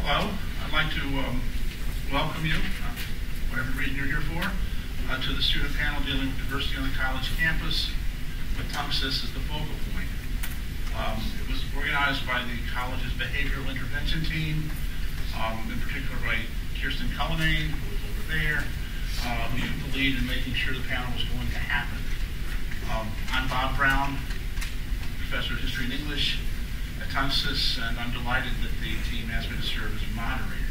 Hello, I'd like to welcome you, whatever reason you're here for, to the student panel dealing with diversity on the college campus, with Tunxis as the focal point. It was organized by the college's behavioral intervention team, in particular by Kirsten Cullinane, who was over there, who took the lead in making sure the panel was going to happen. I'm Bob Brown, professor of history and English at Tunxis, and I'm delighted that the team asked me to serve as moderator.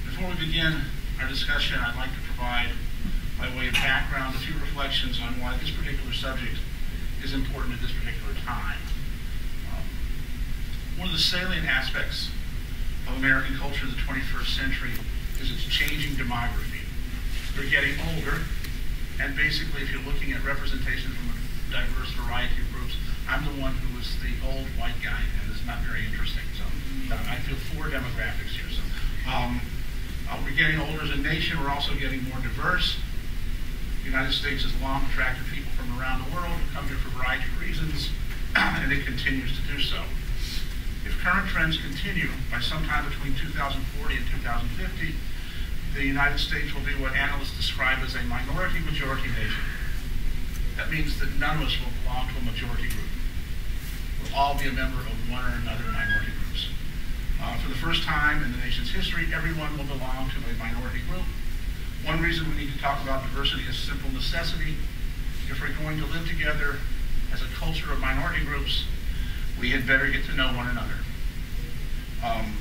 Before we begin our discussion, I'd like to provide, by way of background, a few reflections on why this particular subject is important at this particular time. One of the salient aspects of American culture of the 21st century is its changing demography. We're getting older, and basically, if you're looking at representation from a diverse variety of groups, I'm the one who is the old white guy, and it's not very interesting. So I feel four demographics here. So we're getting older as a nation. We're also getting more diverse. The United States has long attracted people from around the world who come here for a variety of reasons, and it continues to do so. If current trends continue, by sometime between 2040 and 2050, the United States will be what analysts describe as a minority-majority nation. That means that none of us will belong to a majority group. We'll all be a member of one or another minority groups. For the first time in the nation's history, everyone will belong to a minority group. One reason we need to talk about diversity is simple necessity. If we're going to live together as a culture of minority groups, we had better get to know one another.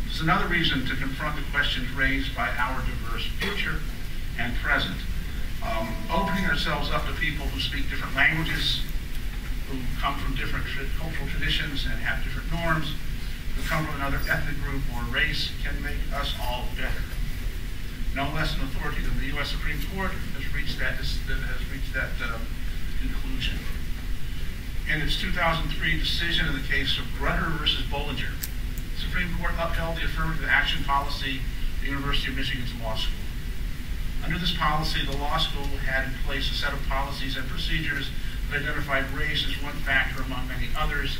There's another reason to confront the questions raised by our diverse future and present. Opening ourselves up to people who speak different languages, who come from different cultural traditions and have different norms, who come from another ethnic group or race, can make us all better. No less an authority than the U.S. Supreme Court has reached that conclusion. In its 2003 decision in the case of Grutter versus Bollinger, the Supreme Court upheld the affirmative action policy of the University of Michigan's law school. Under this policy, the law school had in place a set of policies and procedures that identified race as one factor among many others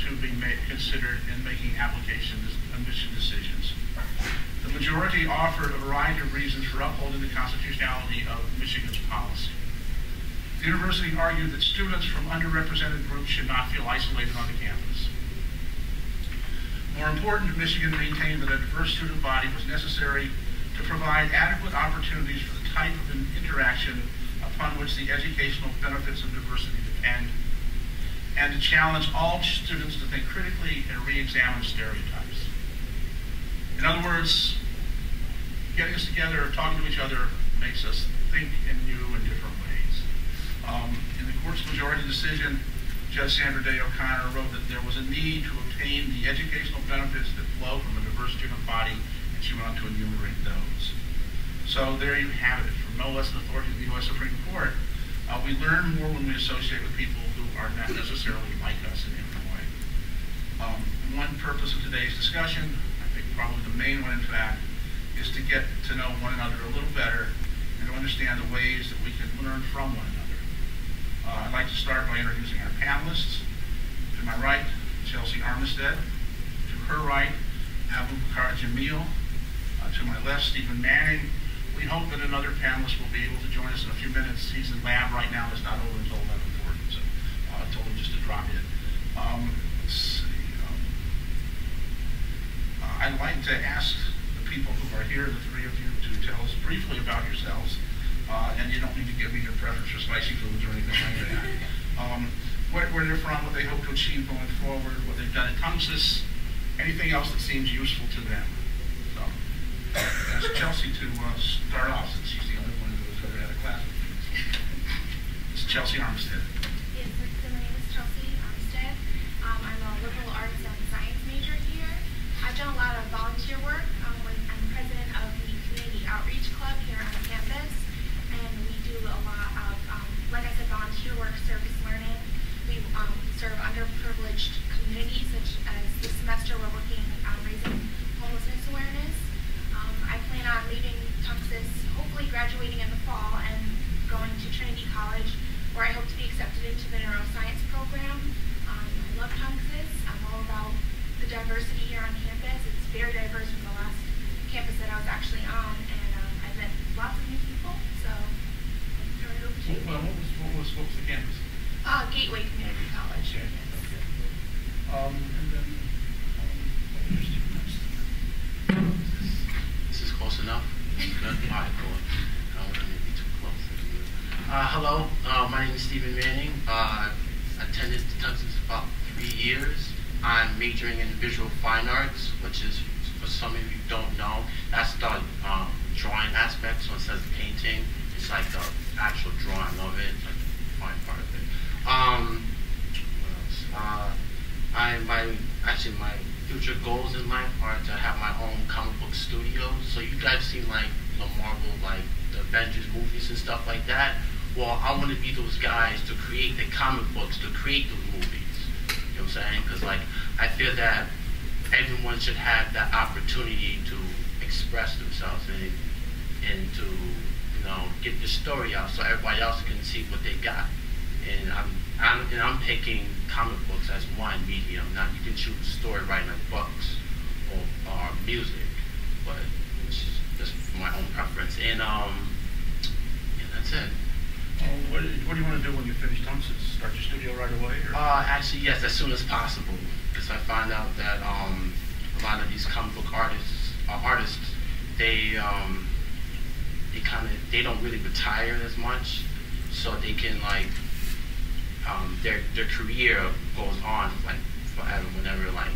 to be considered in making applications admission decisions. The majority offered a variety of reasons for upholding the constitutionality of Michigan's policy. The university argued that students from underrepresented groups should not feel isolated on the campus. More important, Michigan maintained that a diverse student body was necessary to provide adequate opportunities for the type of interaction upon which the educational benefits of diversity depend, and to challenge all students to think critically and re-examine stereotypes. In other words, getting us together, talking to each other, makes us think in new and different ways. In the court's majority decision, Judge Sandra Day O'Connor wrote that there was a need to obtain the educational benefits that flow from a diverse student body, and she went on to enumerate those. So there you have it. From no less an authority than the U.S. Supreme Court, we learn more when we associate with people who are not necessarily like us in any way. One purpose of today's discussion, I think probably the main one in fact, is to get to know one another a little better and to understand the ways that we can learn from one another. I'd like to start by introducing our panelists. To my right, Chelsea Armistead. To her right, Abu Jameel. To my left, Stephen Manning. We hope that another panelist will be able to join us in a few minutes. He's in lab right now. It's not over until 11:40, so I told him just to drop in. Let's see. I'd like to ask the people who are here, the three of you, to tell us briefly about yourselves. And you don't need to give me your preference for spicy foods or anything like that. Where they're from, what they hope to achieve going forward, what they've done at Tunxis, anything else that seems useful to them. So, ask Chelsea to start off, since she's the only one who's ever had a class with me. It's Chelsea Armistead. Yes, so my name is Chelsea Armistead. I'm a liberal arts and science major here. I've done a lot of volunteer work. I'm president of the Community Outreach Club here on campus. And we do a lot of, like I said, volunteer work, service learning. We serve underprivileged communities, such as this semester we're working on raising homelessness awareness. I plan on leaving Tunxis, hopefully graduating in the fall and going to Trinity College, where I hope to be accepted into the neuroscience program. I love Tunxis. I'm all about here on campus. It's very diverse from the last campus that I was actually on, and I've met lots of new people, so I'll turn it over to you. Well, what was the campus? Gateway Community College. Okay. Yes. Okay. And then, This is close enough? Good? All right, cool. I don't want to be too close. Hello, my name is Stephen Manning. I attended Tunxis about 3 years. I'm majoring in visual fine arts, which is, for some of you who don't know, that's the drawing aspect. So it says painting. It's like the actual drawing of it, like the fine part of it. What else? My future goals in life are to have my own comic book studio. So you guys seen like the Marvel, like the Avengers movies and stuff like that. Well, I want to be those guys to create the comic books, to create those movies. You know what I'm saying? Because like I feel that everyone should have that opportunity to express themselves and to get the story out so everybody else can see what they got. And I'm picking comic books as one medium. Now you can choose story writing like books or music, but it's just my own preference. And that's it. what do you want to do when you finish Tunxis? Start your studio right away? Or? Actually, yes, as soon as possible, because I find out that a lot of these comic book artists, they don't really retire as much, so they can like their career goes on like forever, whenever like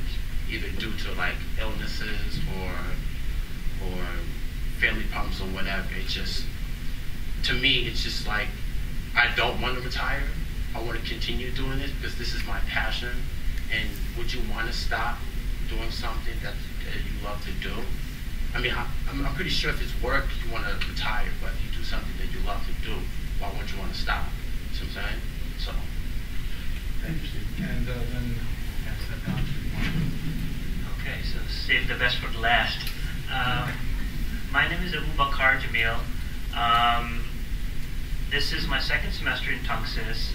either due to like illnesses or family problems or whatever. It's just, to me, it's just like I don't want to retire. I want to continue doing this because this is my passion. And would you want to stop doing something that you love to do? I mean, I'm pretty sure if it's work, you want to retire, but if you do something that you love to do, why wouldn't you want to stop? See what I'm saying? So. Interesting. And then pass that down to Mark. Okay, so save the best for the last. My name is Abu Jameel. This is my second semester in Tunxis.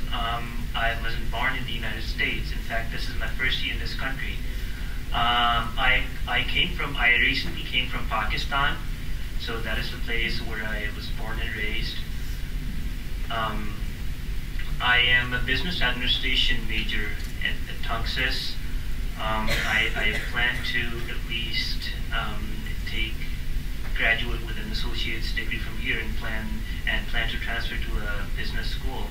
I wasn't born in the United States. In fact, this is my first year in this country. I recently came from Pakistan, so that is the place where I was born and raised. I am a business administration major at Tunxis. I plan to at least graduate with an associate's degree from here and plan to transfer to a business school.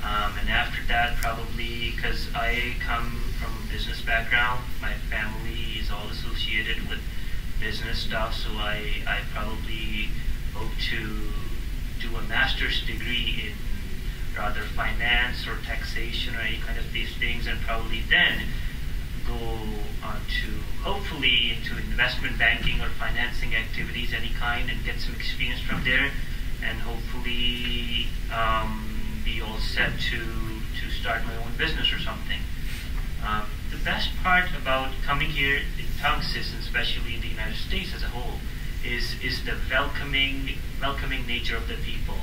And after that, probably, because I come from a business background, my family is all associated with business stuff, so I probably hope to do a master's degree in rather finance or taxation or any kind of these things, and probably then go on to hopefully into investment banking or financing activities any kind and get some experience from there, and hopefully be all set to start my own business or something. The best part about coming here in Tunxis, and especially in the United States as a whole, is the welcoming nature of the people.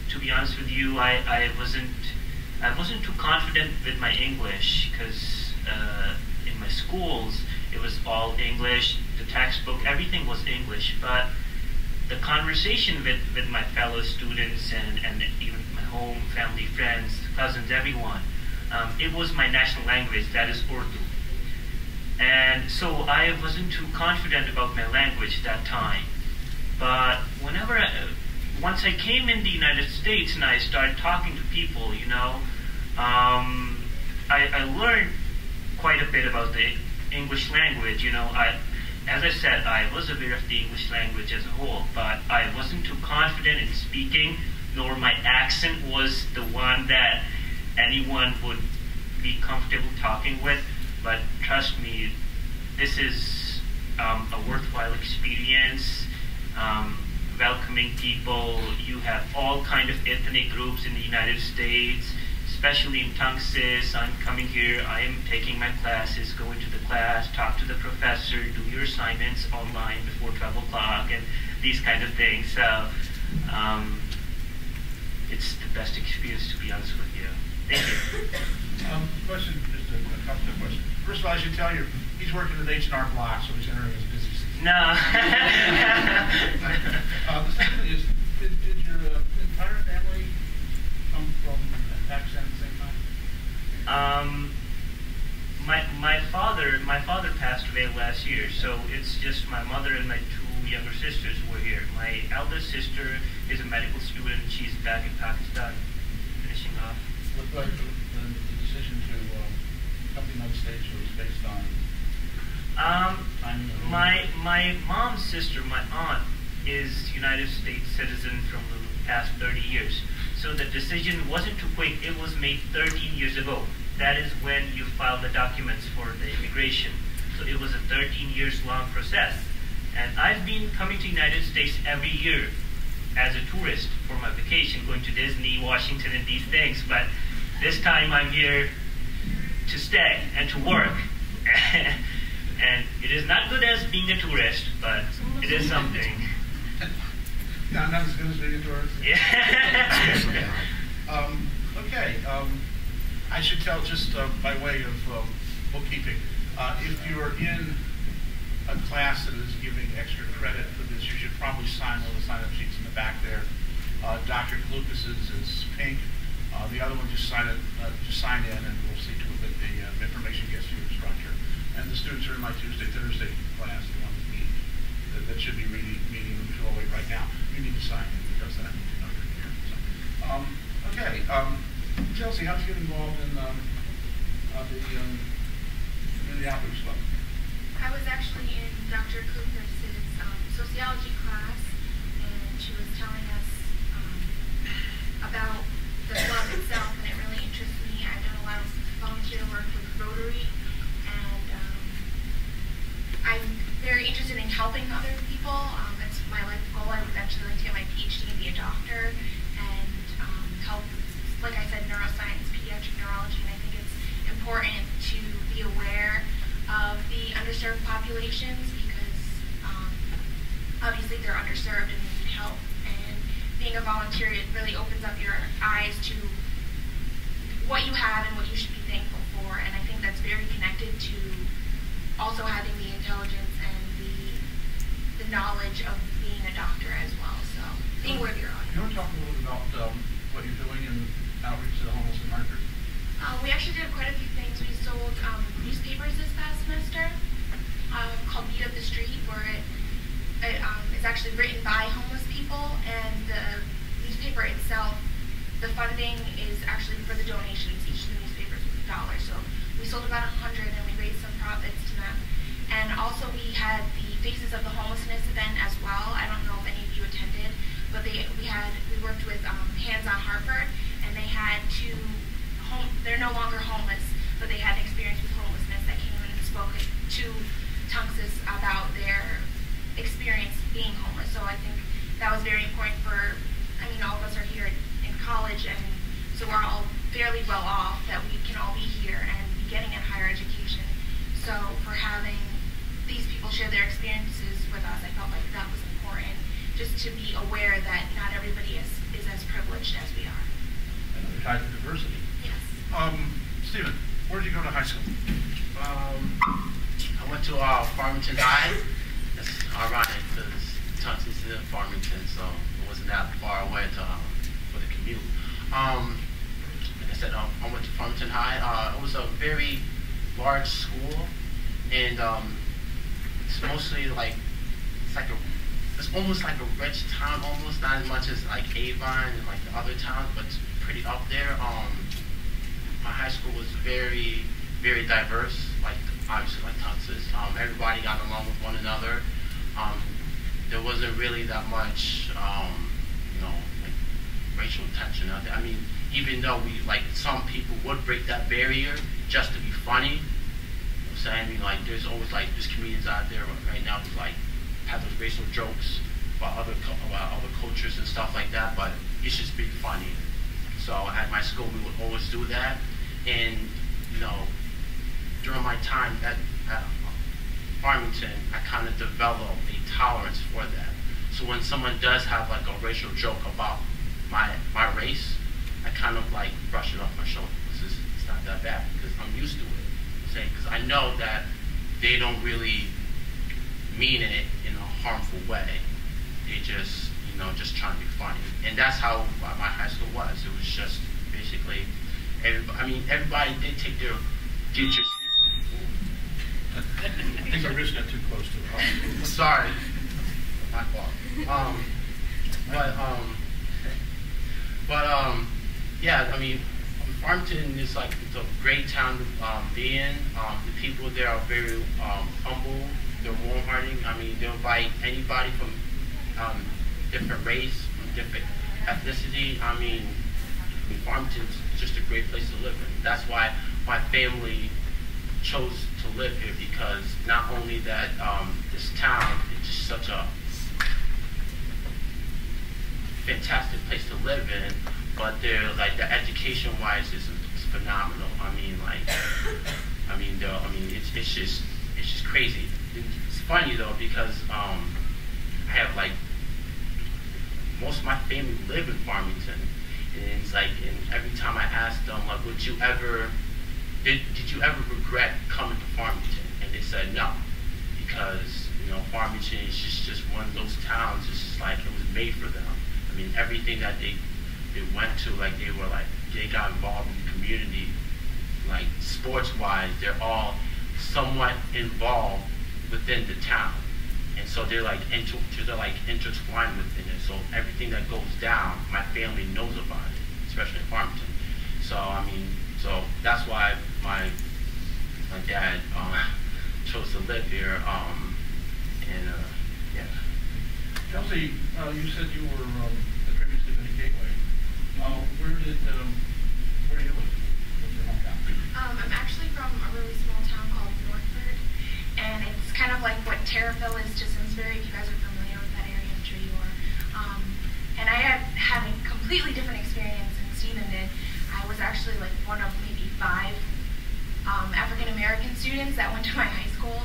To be honest with you, I wasn't too confident with my English, because in my schools it was all English, the textbook, everything was English, but the conversation with my fellow students and even my home, family, friends, cousins, everyone, it was my national language, that is Urdu. And so I wasn't too confident about my language that time. But once I came in the United States and I started talking to people, I learned quite a bit about the English language. As I said, I was aware of the English language as a whole, but I wasn't too confident in speaking, nor my accent was the one that anyone would be comfortable talking with. But trust me, this is a worthwhile experience. Welcoming people. You have all kind of ethnic groups in the United States, especially in Tunxis. I'm coming here, I am taking my classes, going to the class, talk to the professor, do your assignments online before 12 o'clock, and these kind of things. So it's the best experience, to be honest with you. Thank you. Question, just a couple of questions. First of all, I should tell you, he's working at H&R Block, so he's entering his busy season. No. The second thing is, did your entire family come from Pakistan at the same time? My father passed away last year, so it's just my mother and my two younger sisters who were here. My eldest sister is a medical student. She's back in Pakistan, finishing off. Looked like the decision to come to the United States was based on timing of my mom's sister, my aunt, is United States citizen from the past 30 years. So the decision wasn't too quick. It was made 13 years ago. That is when you file the documents for the immigration. So it was a 13 years long process. And I've been coming to the United States every year as a tourist for my vacation, going to Disney, Washington, and these things. But this time I'm here to stay and to work. And it is not good as being a tourist, but it is something. Not as good as being a tourist? Yeah. Okay. I should tell, just by way of bookkeeping, if you're in a class that is giving extra credit for this, you should probably sign one of the sign-up sheets in the back there. Dr. Lucas's is pink. The other one, just sign in, and we'll see to it that the information gets to your instructor. And the students are in my Tuesday, Thursday class, the ones that should be meeting them 208 right now. You need to sign in because then I need to know you're here. So, okay. Chelsea, how did you get involved in the community outreach club? I was actually in Dr. Cooper's sociology class, and she was telling us about the club itself, and it really interests me. I've done a lot of volunteer work with Rotary, and I'm very interested in helping other people. That's my life goal. I would eventually like to get my PhD and be a doctor, and help, like I said, neuroscience, pediatric neurology, and I think it's important to be aware of the underserved populations because obviously they're underserved and they need help. And being a volunteer, it really opens up your eyes to what you have and what you should be thankful for. And I think that's very connected to also having the intelligence and the knowledge of being a doctor as well. So being where you're on. You want to talk a little bit about what you're doing in outreach to the homeless in Hartford? We actually did quite a few things. We sold newspapers this past semester called Beat Up the Street, where it is actually written by homeless people, and the newspaper itself, the funding is actually for the donations. Each of the newspapers was $1. So we sold about 100 and we raised some profits to them. And also we had the Faces of the Homelessness event as well. I don't know if any of you attended, but we worked with Hands on Hartford, and they had they're no longer homeless, but they had an experience with homelessness that came in and spoke to Tunxis about their experience being homeless. So I think that was very important for, all of us are here in college, and so we're all fairly well off that we can all be here and be getting a higher education. So for having these people share their experiences with us, I felt like that was important, just to be aware that not everybody is as privileged as we are. And they're tied to diversity. Yes. Stephen, where did you go to high school? I went to Farmington High. That's ironic because Tunxis is in Farmington, so it wasn't that far away for the commute. Like I said, I went to Farmington High. It was a very large school, and it's mostly like it's almost like a rich town, almost not as much as like Avon and like the other towns, but it's pretty up there. My high school was very, very diverse, like obviously like Tunxis. Everybody got along with one another. There wasn't really that much, like racial tension out there. Even though some people would break that barrier just to be funny. So there's always there's comedians out there right now who have those racial jokes about other cultures and stuff like that, but it's just being funny. So at my school, we would always do that, and during my time at Farmington, I kind of developed a tolerance for that. So when someone does have a racial joke about my race, I kind of brush it off my shoulder. It's not that bad because I'm used to it. saying, because I know that they don't really mean it in a harmful way. They just, you know, just trying to be funny. And that's how my high school was. It was just basically, everybody did take their teachers. I think the wrist got too close to the heart. Sorry, my fault. Yeah, I mean, Farmington is like, it's a great town to be in. The people there are very humble. They're warm-hearted. I mean, they'll invite anybody from different race, from different ethnicity. I mean, Farmington's just a great place to live in. That's why my family chose to live here, because not only that this town is just such a fantastic place to live in, but they're like, the education-wise is phenomenal. It's just crazy. It's funny though, because I have like, most of my family live in Farmington, and it's like, and every time I ask them, like, did you ever regret coming to Farmington? And they said no, because, you know, Farmington is just one of those towns. It's just like, it was made for them. I mean, everything that they went to, like, they got involved in the community, like, sports-wise, they're all somewhat involved within the town. And so they're like intertwined within it. So everything that goes down, my family knows about it, especially in Farmington. So so that's why my dad chose to live here. Yeah. Chelsea, you said you were previously been at Gateway. Where do you live? What's your hometown? I'm actually from a really small town called Northford, and it's kind of like what Terrafil is to Simsbury, if you guys are familiar with that area. I'm sure you are. And I had a completely different experience than Stephen did. I was actually like one of maybe 5 African American students that went to my high school,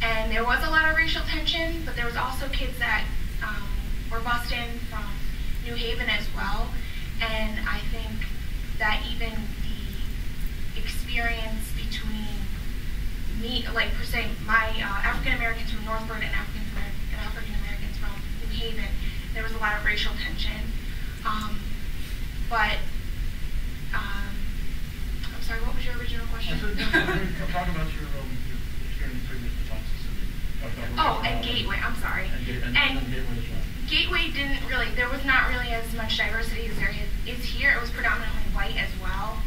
and there was a lot of racial tension, but there was also kids that were bussed in from New Haven as well. And I think that even the experience between me, like per se, my African Americans from Northford and African Americans from New Haven, there was a lot of racial tension. I'm sorry, what was your original question? Talk about your experience previous to Tunxis. Oh, and Gateway, I'm sorry. And Gateway didn't really, there was not really as much diversity as there is here. It was predominantly white as well.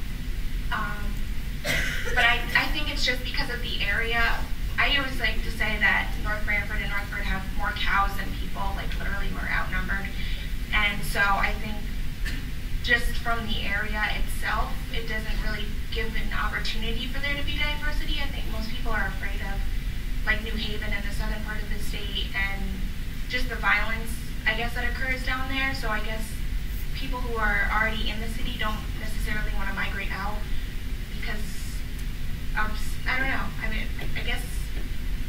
But I think it's just because of the area. I always like to say that North Branford and Northford have more cows than people, like literally we're outnumbered. And so I think just from the area itself, it doesn't really give an opportunity for there to be diversity. I think most people are afraid of like New Haven and the southern part of the state and just the violence, I guess, that occurs down there. So I guess people who are already in the city don't necessarily want to migrate out because I don't know. I mean, I guess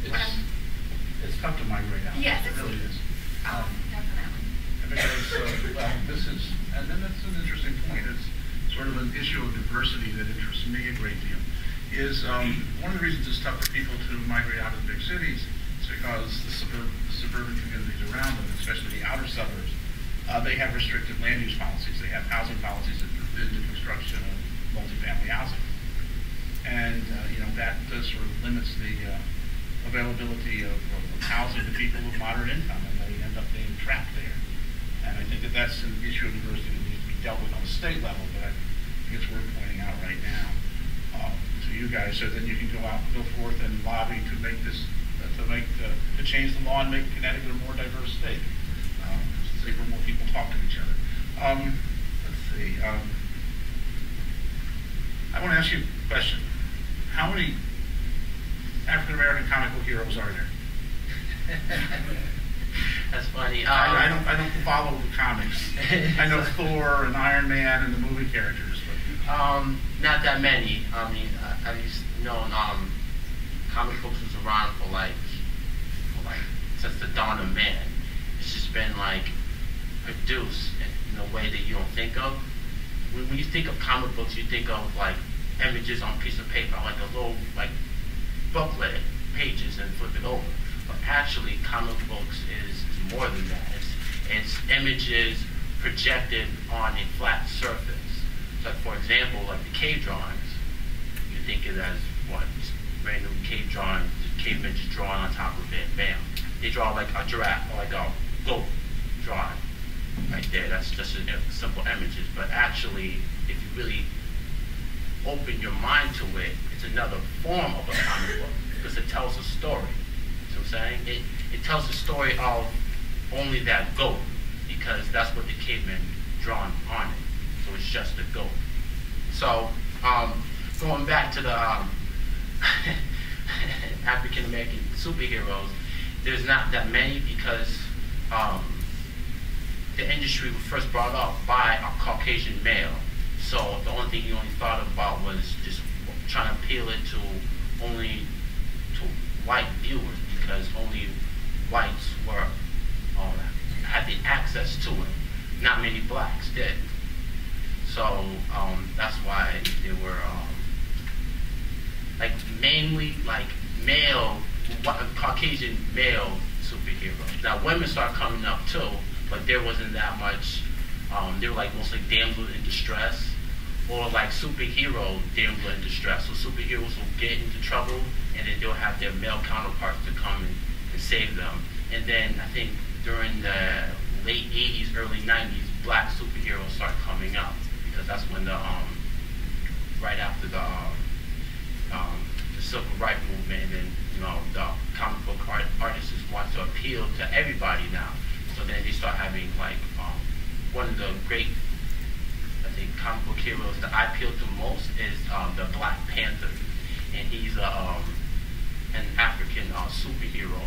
it's tough to migrate out. Yes, it really is. Definitely. Because and then that's an interesting point. It's sort of an issue of diversity that interests me a great deal. Is one of the reasons it's tough for people to migrate out of the big cities is because the suburban communities around them, especially the outer suburbs, they have restricted land use policies. They have housing policies that forbid the construction of multifamily housing. And that sort of limits the availability of housing to people with moderate income, and they end up being trapped there. And I think that that's an issue of diversity that needs to be dealt with on a state level, but I think it's worth pointing out right now to you guys, so then you can go forth and lobby to make this, to change the law and make Connecticut a more diverse state. Where more people talk to each other. Let's see. I want to ask you a question. How many African American comic book heroes are there? That's funny. I don't follow the comics. I know Thor and Iron Man and the movie characters, but not that many. I mean, I've known comic books was around for like since the dawn of man. It's just been like produced in a way that you don't think of. When you think of comic books, you think of like images on a piece of paper, like a little like booklet, pages, and flip it over. But actually, comic books is more than that. It's images projected on a flat surface. So, for example, like the cave drawings, you think it as what? Just random cave drawings, cavemen just drawing on top of it, bam. They draw like a giraffe or like a goat drawing right there. That's just simple images. But actually, if you really open your mind to it, it's another form of a comic book because it tells a story. You know what I'm saying? It tells the story of only that goat because that's what the cavemen drawn on it. So it's just a goat. So going back to the African American superheroes, there's not that many because the industry was first brought up by a Caucasian male. So the only thing he only thought about was just trying to appeal it to only to white viewers because only whites were had the access to it. Not many blacks did. So that's why they were like mainly like male, Caucasian male superheroes. Now women started coming up too, but there wasn't that much. They were like mostly damsel in distress, or like superhero damsel in distress. So superheroes will get into trouble, and then they'll have their male counterparts to come and save them. And then I think during the late 80s, early 90s, black superheroes started coming out because that's when the right after the civil rights movement, and then the comic book artists want to appeal to everybody now. So then they start having like one of the great, I think, comic book heroes that I appeal to most is the Black Panther, and he's an African superhero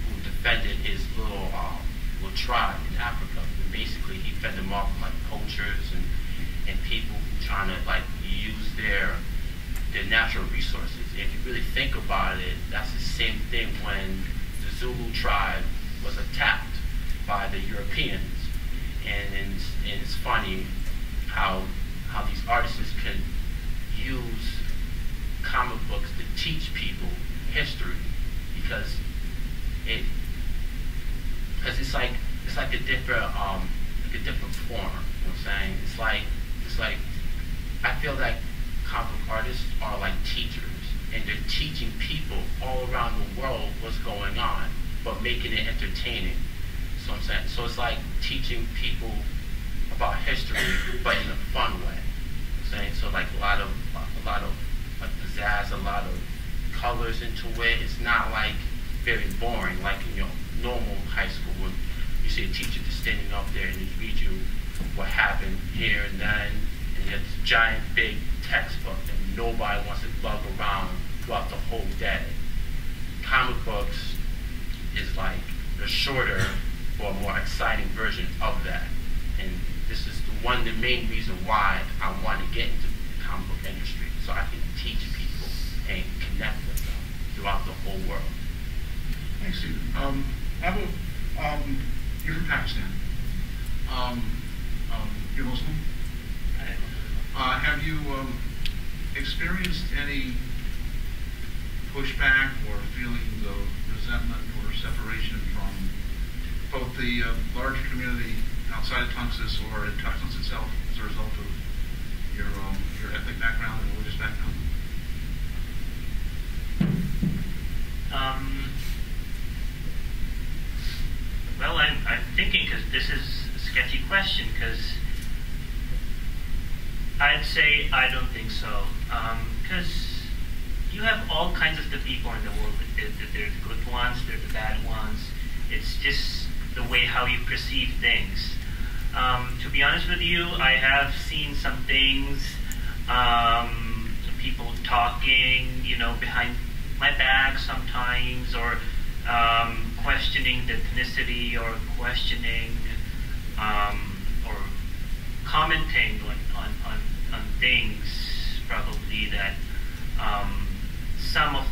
who defended his little tribe in Africa. And basically, he fended them off from like poachers and people who trying to like use their natural resources. If you really think about it, that's the same thing when the Zulu tribe was attacked by the Europeans. And it's funny how these artists can use comic books to teach people history because it's like a different form. You know what I'm saying? It's like I feel like comic book artists are like teachers, and they're teaching people all around the world what's going on, but making it entertaining. So I'm saying, so it's like teaching people about history, but in a fun way. I'm saying, so like a lot of like pizzazz, a lot of colors into it. It's not like very boring, like in your normal high school when you see a teacher just standing up there and just read you what happened here and then, and you have this giant big textbook that nobody wants to lug around throughout the whole day. Comic books is like the shorter or more exciting version of that. And this is one of the main reasons why I want to get into the comic book industry, so I can teach people and connect with them throughout the whole world. Thanks, Stephen. Abu, you're from Pakistan. You're Muslim? Have you experienced any pushback or feelings of resentment or separation from both the larger community outside of Tunxis or in Tunxis itself as a result of your ethnic background and religious background? Well, I'm thinking, because this is a sketchy question, because I'd say I don't think so. Because you have all kinds of the people in the world. They're the good ones, they're the bad ones. It's just the way how you perceive things. To be honest with you, I have seen some things, people talking, behind my back sometimes, or questioning the ethnicity, or questioning, or commenting on things, probably that some of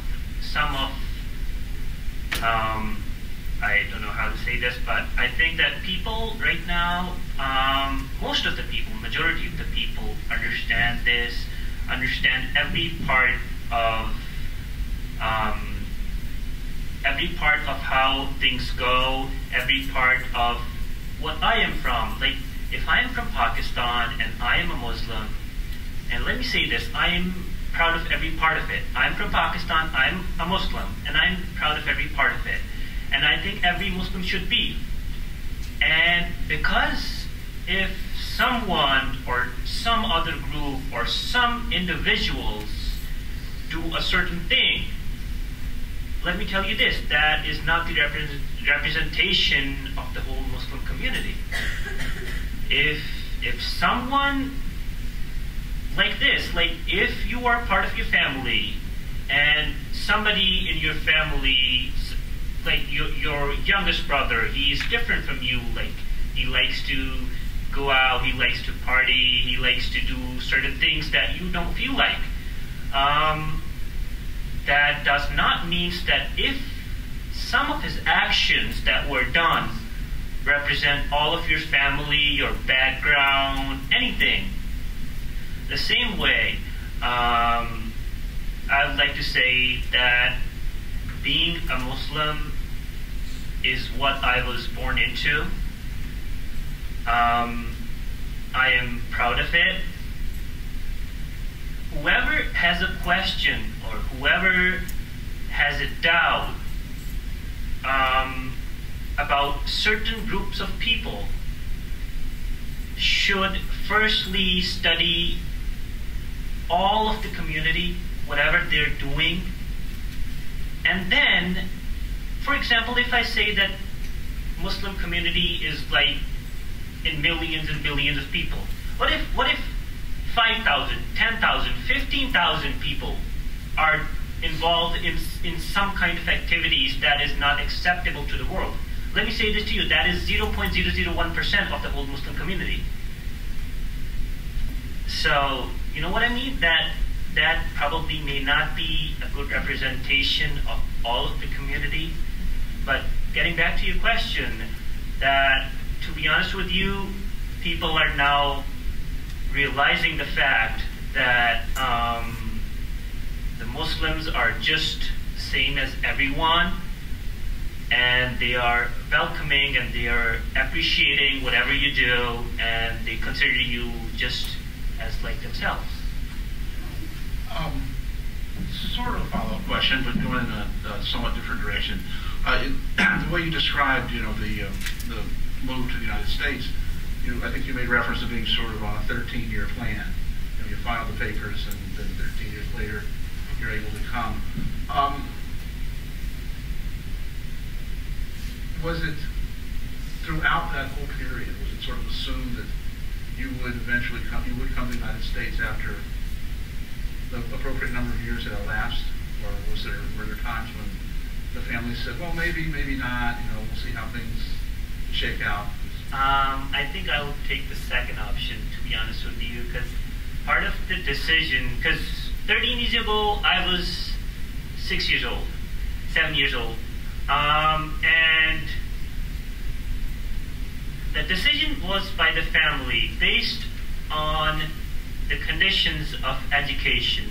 I don't know how to say this, but I think that people right now, most of the people, majority of the people understand this, understand every part of every part of how things go, every part of what I am from. Like, if I am from Pakistan and I am a Muslim, and let me say this, I am proud of every part of it. I'm from Pakistan, I'm a Muslim, and I'm proud of every part of it. And I think every Muslim should be. And because if someone or some other group or some individuals do a certain thing, let me tell you this, that is not the representation of the whole Muslim community. If someone like this, like if you are part of your family and somebody in your family, like your youngest brother, he's different from you, like he likes to go out, he likes to party, he likes to do certain things that you don't feel like. That does not mean that if some of his actions that were done represent all of your family, your background, anything. The same way, I would like to say that being a Muslim is what I was born into. I am proud of it. Whoever has a question or whoever has a doubt about certain groups of people should firstly study all of the community, whatever they're doing. And then, for example, if I say that Muslim community is like in millions and billions of people, what if 5,000, 10,000, 15,000 people are involved in some kind of activities that is not acceptable to the world? Let me say this to you, that is 0.001% of the whole Muslim community. So, you know what I mean? That probably may not be a good representation of all of the community. But getting back to your question, that to be honest with you, people are now realizing the fact that the Muslims are just the same as everyone, and they are welcoming and they are appreciating whatever you do, and they consider you just as like themselves. Sort of a follow-up question, but going in a somewhat different direction. The way you described, the move to the United States, I think you made reference to being sort of on a 13-year plan. You filed the papers, and then 13 years later, you're able to come. Was it throughout that whole period? Was it sort of assumed that you would eventually come? You would come to the United States after the appropriate number of years had elapsed, or were there times when the family said, "Well, maybe not. We'll see how things shake out"? I think I will take the second option, to be honest with you, because part of the decision, because 13 years ago, I was 7 years old, and the decision was by the family based on the conditions of education.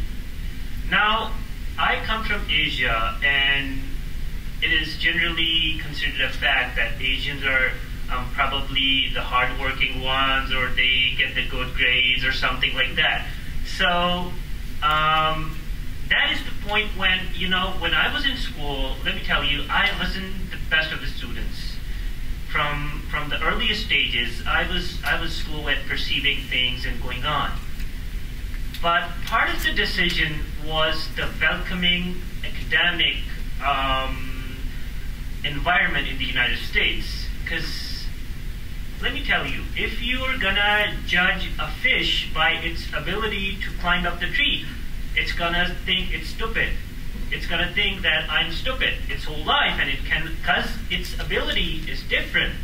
Now, I come from Asia, and it is generally considered a fact that Asians are probably the hardworking ones, or they get the good grades or something like that. So that is the point when, when I was in school, let me tell you, I wasn't the best of the students. From the earliest stages, I was slow at perceiving things and going on. But part of the decision was the welcoming academic environment in the United States. Because let me tell you, if you're gonna judge a fish by its ability to climb up the tree, it's gonna think it's stupid. It's gonna think that I'm stupid its whole life, and it can, because its ability is different,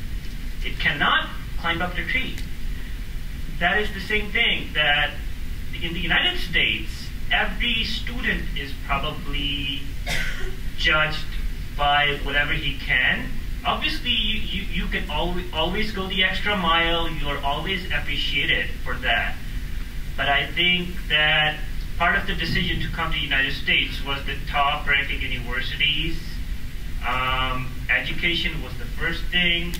it cannot climb up the tree. That is the same thing that in the United States, every student is probably judged by whatever he can. Obviously, you can always go the extra mile. You're always appreciated for that. But I think that part of the decision to come to the United States was the top-ranking universities. Education was the first thing,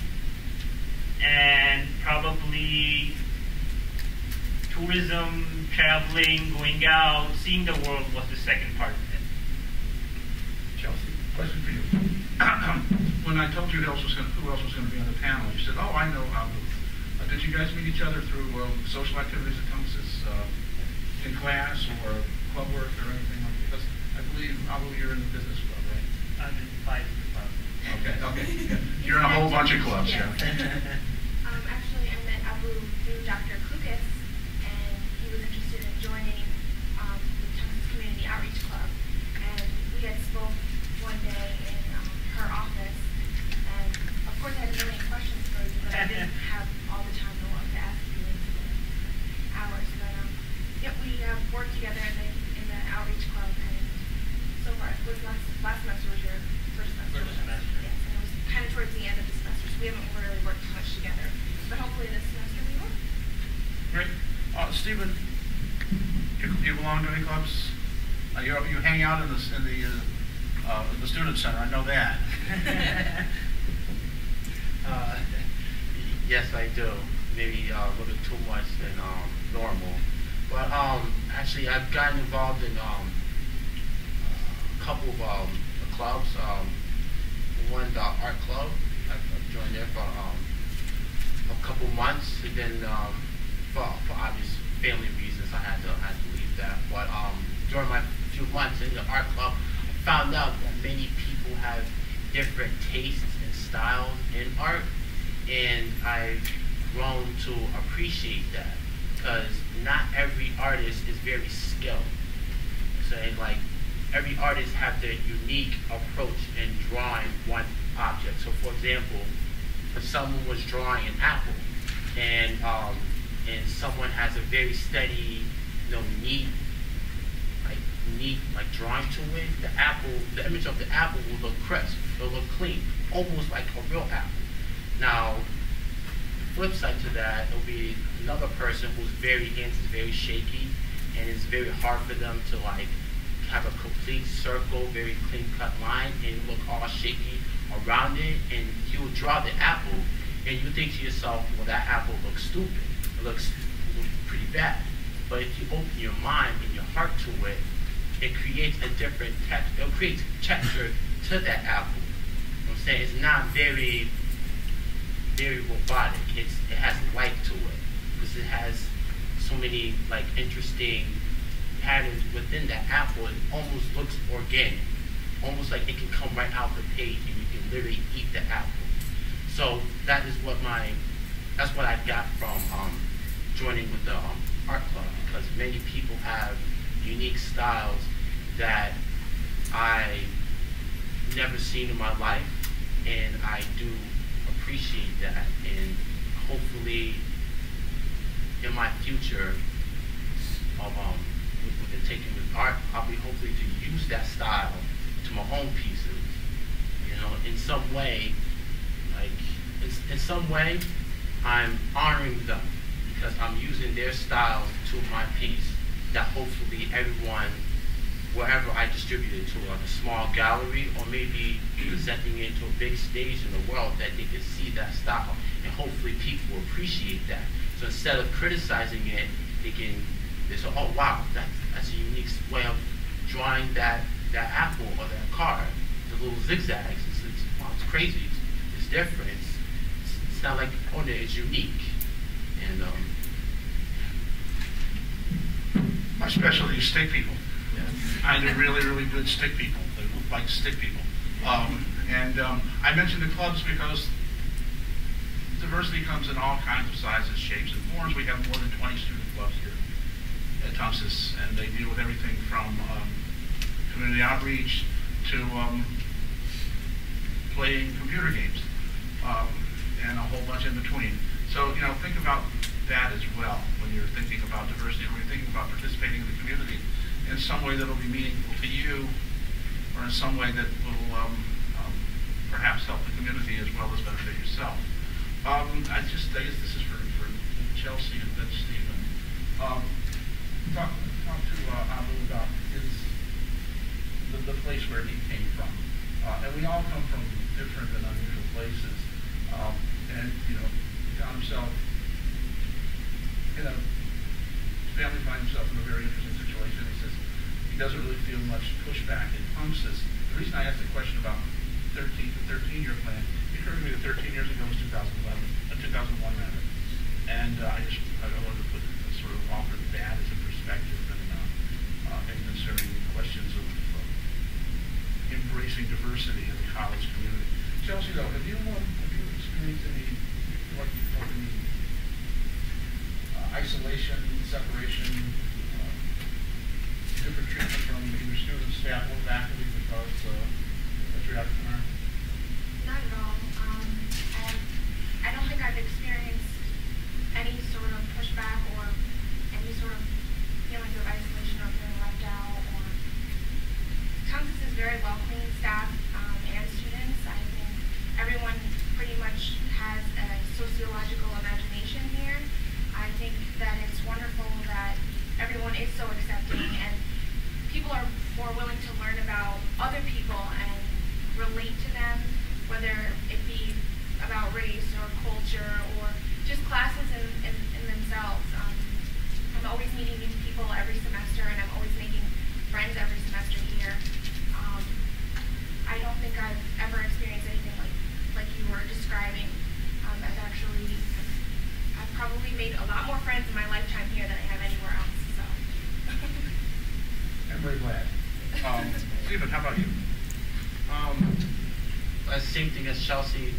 and probably tourism, traveling, going out, seeing the world was the second part of it. Chelsea, question for you. When I told you who else was going to be on the panel, you said, "Oh, I know Abu." Did you guys meet each other through social activities at Tunxis, in class or club work or anything like that? Because I believe, Abu, you're in the business club, right? I'm in 5 clubs. Okay. You're in a whole bunch of clubs, yeah. Actually, I met Abu through Dr. Klukas, and he was interested in joining the Tunxis Community Outreach Club. And we had spoke one day in her office, and of course I had a million questions for you, but I didn't have all the time in the world to ask you in the hours. But yeah, we have worked together in the outreach club, and so far, it was last semester was your first semester. First semester. Yes, and it was kind of towards the end of the semester, so we haven't really worked too much together. But hopefully this semester we will. Great. Stephen, you belong to any clubs? You hang out in the student center. I know that. Yes, I do. Maybe a little bit too much than normal. But actually, I've gotten involved in a couple of clubs. One, the art club. I've joined there for a couple months, and then for obvious family reasons, I had to leave that. But during my few months in the art club, I found out that many people have different tastes and styles in art, and I've grown to appreciate that, because not every artist is very skilled. So like every artist have their unique approach in drawing one object. So for example, if someone was drawing an apple, and someone has a very steady, neat drawing to it, the image of the apple will look crisp, it'll look clean, almost like a real apple. Now, the flip side to that, it'll be another person whose hands is very shaky, and it's very hard for them to have a complete circle, very clean-cut line, and look all shaky around it, and you will draw the apple, and you think to yourself, well, that apple looks stupid. It looks pretty bad. But if you open your mind and your heart to it, it creates a different texture. It creates texture to that apple. You know what I'm saying? It's not very, very robotic. It has life to it, because it has so many interesting patterns within that apple. It almost looks organic, almost like it can come right out the page and you can literally eat the apple. So that's what I got from joining with the art club, because many people have unique styles that I never seen in my life, and I do appreciate that. And hopefully, in my future of with the taking with art, I'll be hopefully to use that style to my own pieces. In some way, in some way, I'm honoring them, because I'm using their style to my piece, that hopefully everyone, wherever I distribute it to, a small gallery, or maybe presenting it to a big stage in the world, that they can see that style, and hopefully people will appreciate that. So instead of criticizing it, they say, oh wow, that's a unique way of drawing that apple or that car, the little zigzags. It's crazy. It's different. It's not like, oh no, it's unique. And my specialty is stick people. yeah. I do really, really good stick people. They look like stick people. I mentioned the clubs because diversity comes in all kinds of sizes, shapes, and forms. We have more than 20 student clubs here at Tunxis, and they deal with everything from community outreach to playing computer games, and a whole bunch in between. So, think about that as well when you're thinking about diversity, when you're thinking about participating in the community in some way that will be meaningful to you, or in some way that will perhaps help the community as well as benefit yourself. I guess this is for Chelsea and then Stephen. Talk to Abu about his the place where he came from, and we all come from different and unusual places. And he found himself his family finds himself in a very interesting situation. He says he doesn't really feel much pushback in Tunxis. The reason I asked the question about the 13-year plan, it occurred to me that 13 years ago was 2001 rather. And I wanted to sort of offer that as a perspective and concerning questions of embracing diversity in the college community. Chelsea, though, have you experienced any isolation, separation, different treatment from either students, staff, or faculty because you're out of tomorrow? Not at all. And I don't think I've experienced any sort of pushback or any sort of feeling of isolation or feeling left out. Tunxis is very welcoming staff and students. I think everyone pretty much has a sociological imagination here. I think that it's wonderful that everyone is so accepting and people are more willing to learn about other people and relate to them, whether it be about race or culture or just classes in themselves. I'm always meeting new people every semester and I'm always making friends every semester here. I don't think I've ever experienced anything like you were describing. I've probably made a lot more friends in my lifetime here than I have anywhere else. So. I'm very glad. Stephen, how about you? Same thing as Chelsea,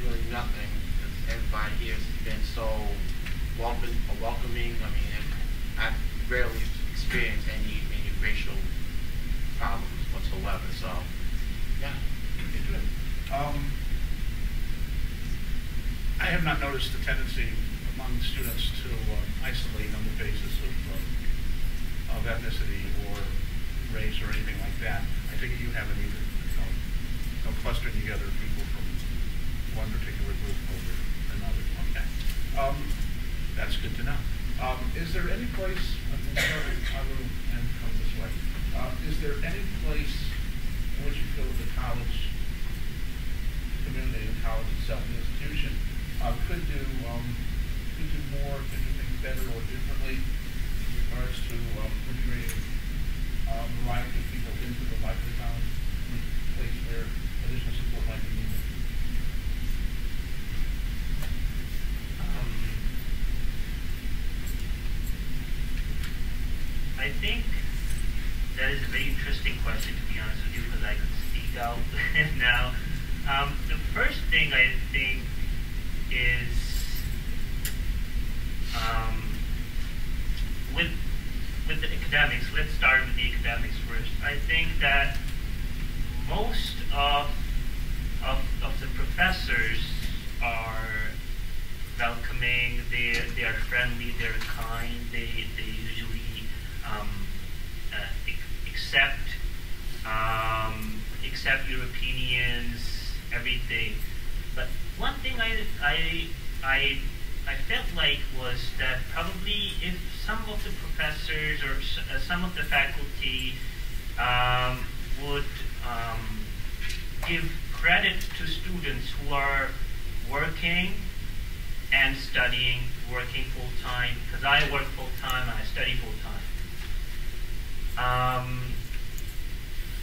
really nothing. Everybody here has been so welcoming. I mean, I've rarely experienced any racial problems whatsoever. So, yeah. Okay, good. I have not noticed the tendency among students to isolate on the basis of ethnicity or race or anything like that. I think you haven't either. No clustering together people from one particular group over another. Okay. That's good to know. Is there any place, I'm going to start with Abu and come this way. Is there any place in which you feel that the college community, the college itself, the institution, could do more, could do things better or differently in regards to integrating a variety of people into the life of the college, a place where additional support might be needed? I think that is a very interesting question, to be honest with you, because I could speak out now. The first thing I think is with the academics. Let's start with the academics first. I think that most of the professors are welcoming. They are friendly. They're kind. They usually accept your opinions, everything. But one thing I felt like was that probably if some of the professors or some of the faculty would give credit to students who are working and studying, working full-time, because I work full-time and I study full-time.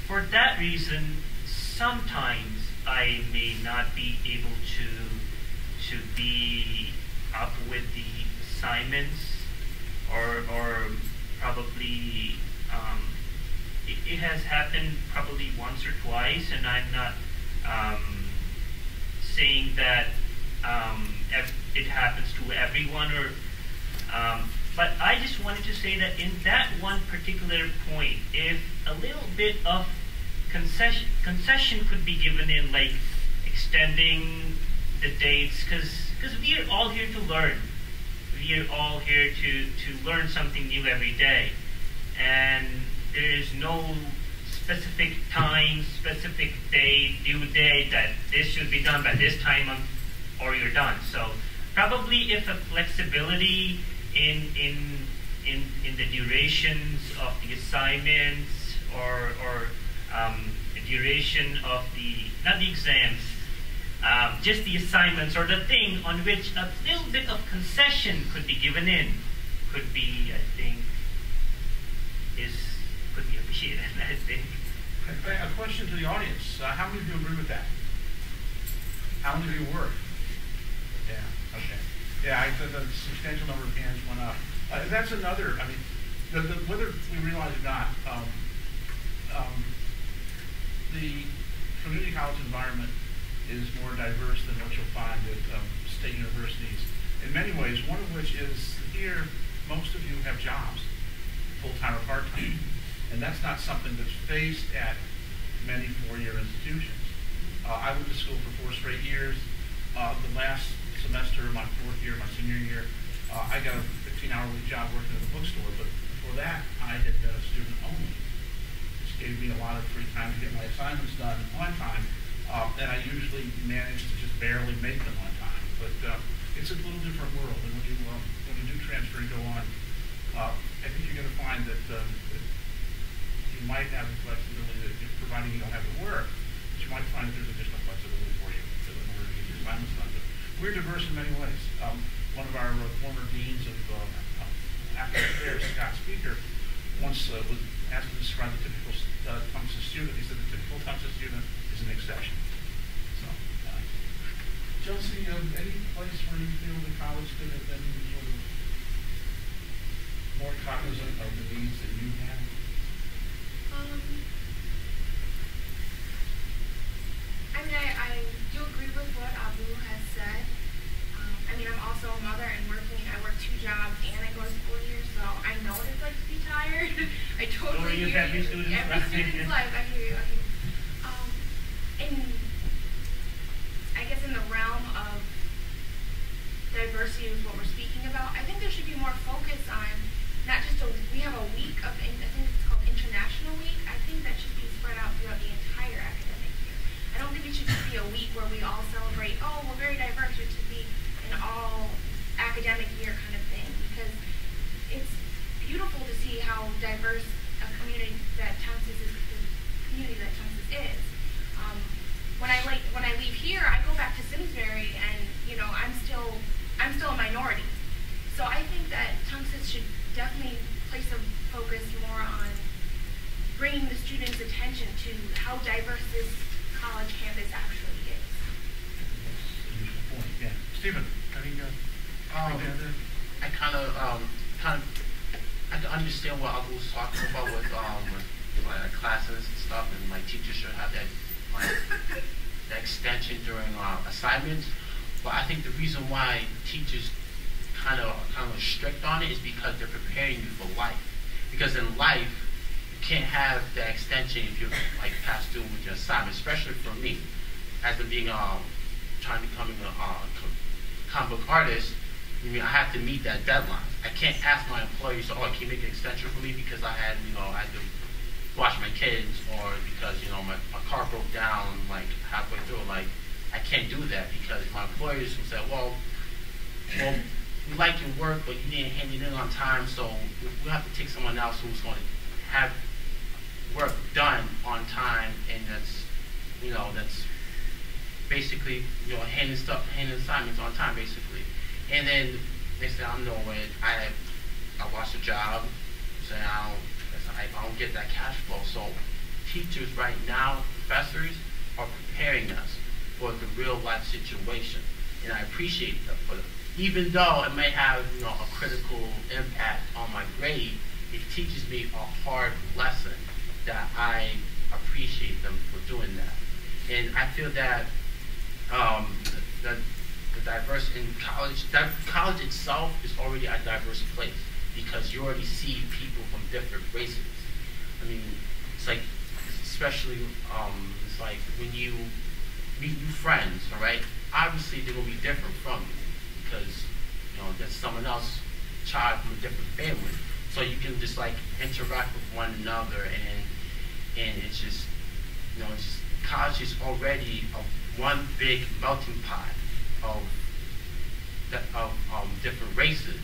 For that reason, sometimes I may not be able to be up with the assignments, or probably it has happened probably once or twice, and I'm not saying that it happens to everyone, or but I just wanted to say that in that one particular point, if a little bit of concession could be given in, like extending the dates, because we are all here to learn. We are all here to learn something new every day, and there is no specific time, specific day, due date that this should be done by this time or you're done. So probably if a flexibility in in the durations of the assignments or the duration of not the exams, just the assignments or the thing on which a little bit of concession could be given in, could be, I think, could be appreciated, I think. A question to the audience. How many of you agree with that? How many of you work? Yeah, okay. Yeah, I said a substantial number of hands went up. That's another, I mean, whether we realize it or not, the community college environment is more diverse than what you'll find at state universities. In many ways, one of which is here, most of you have jobs, full-time or part-time. And that's not something that's faced at many four-year institutions. I went to school for 4 straight years. The last semester of my 4th year, my senior year, I got a 15-hour-a-week job working at a bookstore, but before that, I had been a student only, which gave me a lot of free time to get my assignments done on time, and I usually managed to just barely make them on time. But it's a little different world, and when you do transfer and go on, I think you're going to find that you might have the flexibility that, providing you don't have to work, but you might find that there's additional flexibility for you in order to get your assignments done. But we're diverse in many ways. One of our former deans of academic affairs, Scott Speaker, once was asked to describe the typical Tunxis student. He said the typical Tunxis student is an exception. So, Chelsea, any place where you feel the college could have been sort of more cognizant of the needs that you have? I mean, I do agree with what Abu has said. I mean, I'm also a mother and working. I work 2 jobs and I go to school here, so I know what it's like to be tired. I totally hear you. Every student's life, I hear you. And I guess in the realm of diversity is what we're speaking about, I think there should be more focus on not just we have a week of, I think it's called International Week. I think that should be spread out throughout the entire academic year. I don't think it should just be a week where we all celebrate, oh, we're very diverse. It should be an all academic year kind of thing, because it's beautiful to see how diverse a community that Tunxis is, the community that Tunxis is. When I leave here, I go back to Simsbury, and I'm still a minority. So I think that Tunxis should definitely place a focus more on bringing the students' attention to how diverse this college campus actually is. That's a useful point. Yeah, Stephen, I think I kind of I can understand what Abu was talking about with my classes and stuff, and my teachers should have that the extension during assignments. But I think the reason why teachers kind of strict on it is because they're preparing you for life. Because in life, you can't have the extension if you're like past due with your assignment. Especially for me, as being trying to become a comic book artist. I mean, I have to meet that deadline. I can't ask my employees, oh, can you make an extension for me because I had to watch my kids, or because my car broke down like halfway through. Like, I can't do that because my employers will say, well, we like your work, but you didn't hand it in on time, so we have to take someone else who's going to have work done on time, and that's basically handing assignments on time basically. And then they say, I'm nowhere. I lost a job, saying I don't get that cash flow. So teachers right now, professors, are preparing us for the real life situation, and I appreciate that for them. Even though it may have a critical impact on my grade, it teaches me a hard lesson that I appreciate them for doing that. And I feel that the diverse in college, college itself is already a diverse place because you already see people from different races. I mean, it's like, especially, it's like when you meet new friends, all right? Obviously, they're gonna be different from you because there's someone else, child from a different family. So you can just like interact with one another, and it's just, college is already one big melting pot of different races,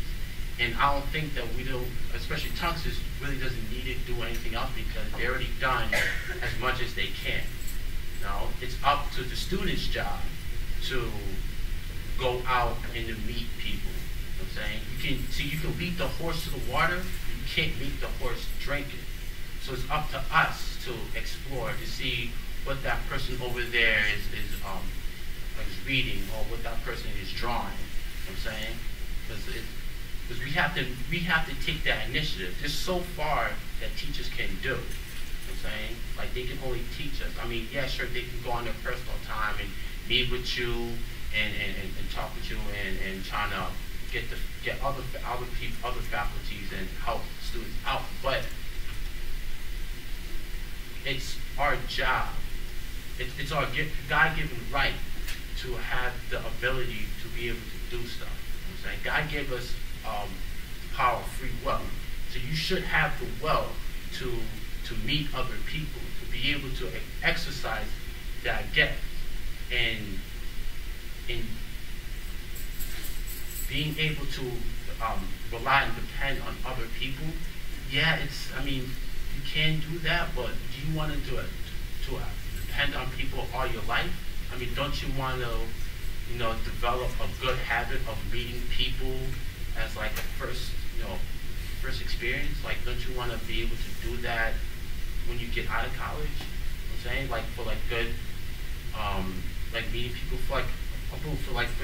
And I don't think that we do, especially Tunxis, really doesn't need to do anything else because they're already done as much as they can. You know, it's up to the student's job to go out and to meet people. You know what I'm saying? You can lead the horse to the water, you can't make the horse drink it. So it's up to us to explore, to see what that person over there is reading or what that person is drawing. You know what I'm saying? Because we have to take that initiative. There's so far that teachers can do. You know what I'm saying? Like they can only teach us. I mean, yeah, sure, they can go on their personal time and meet with you and talk with you and trying to get other people, other faculties and help students out. But it's our job. It's our God-given right to have the ability to be able to do stuff. You know what I'm saying? God gave us the power of free will. So you should have the will to meet other people, to be able to exercise that gift. And in being able to rely and depend on other people, yeah, you can do that, but do you want to do it to depend on people all your life? I mean, don't you want to, develop a good habit of meeting people as like a first experience? Like, don't you want to be able to do that when you get out of college? You know what I'm saying? Like for like good, like meeting people for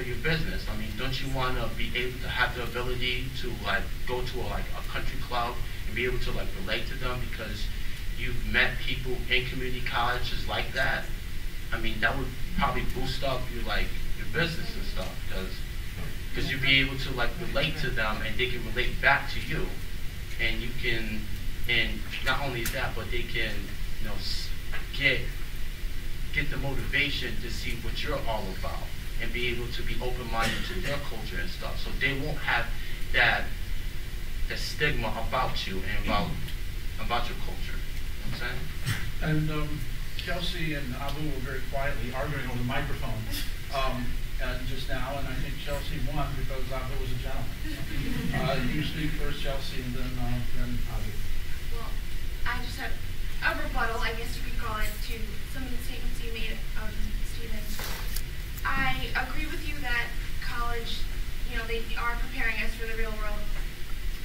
your business. I mean, don't you want to be able to have the ability to like go to a country club and be able to like relate to them because you've met people in community colleges like that? I mean, that would probably boost up your business and stuff because you'll be able to like relate to them and they can relate back to you, and you can, and not only that, but they can get the motivation to see what you're all about and be able to be open-minded to their culture and stuff, so they won't have that stigma about you and about your culture. You know what I'm saying? And Chelsea and Abu were very quietly arguing over the microphone just now, and I think Chelsea won because Abu was a gentleman. You speak first, Chelsea, and then Abu. Well, I just have a rebuttal, I guess you could call it, to some of the statements you made of students. I agree with you that college, they are preparing us for the real world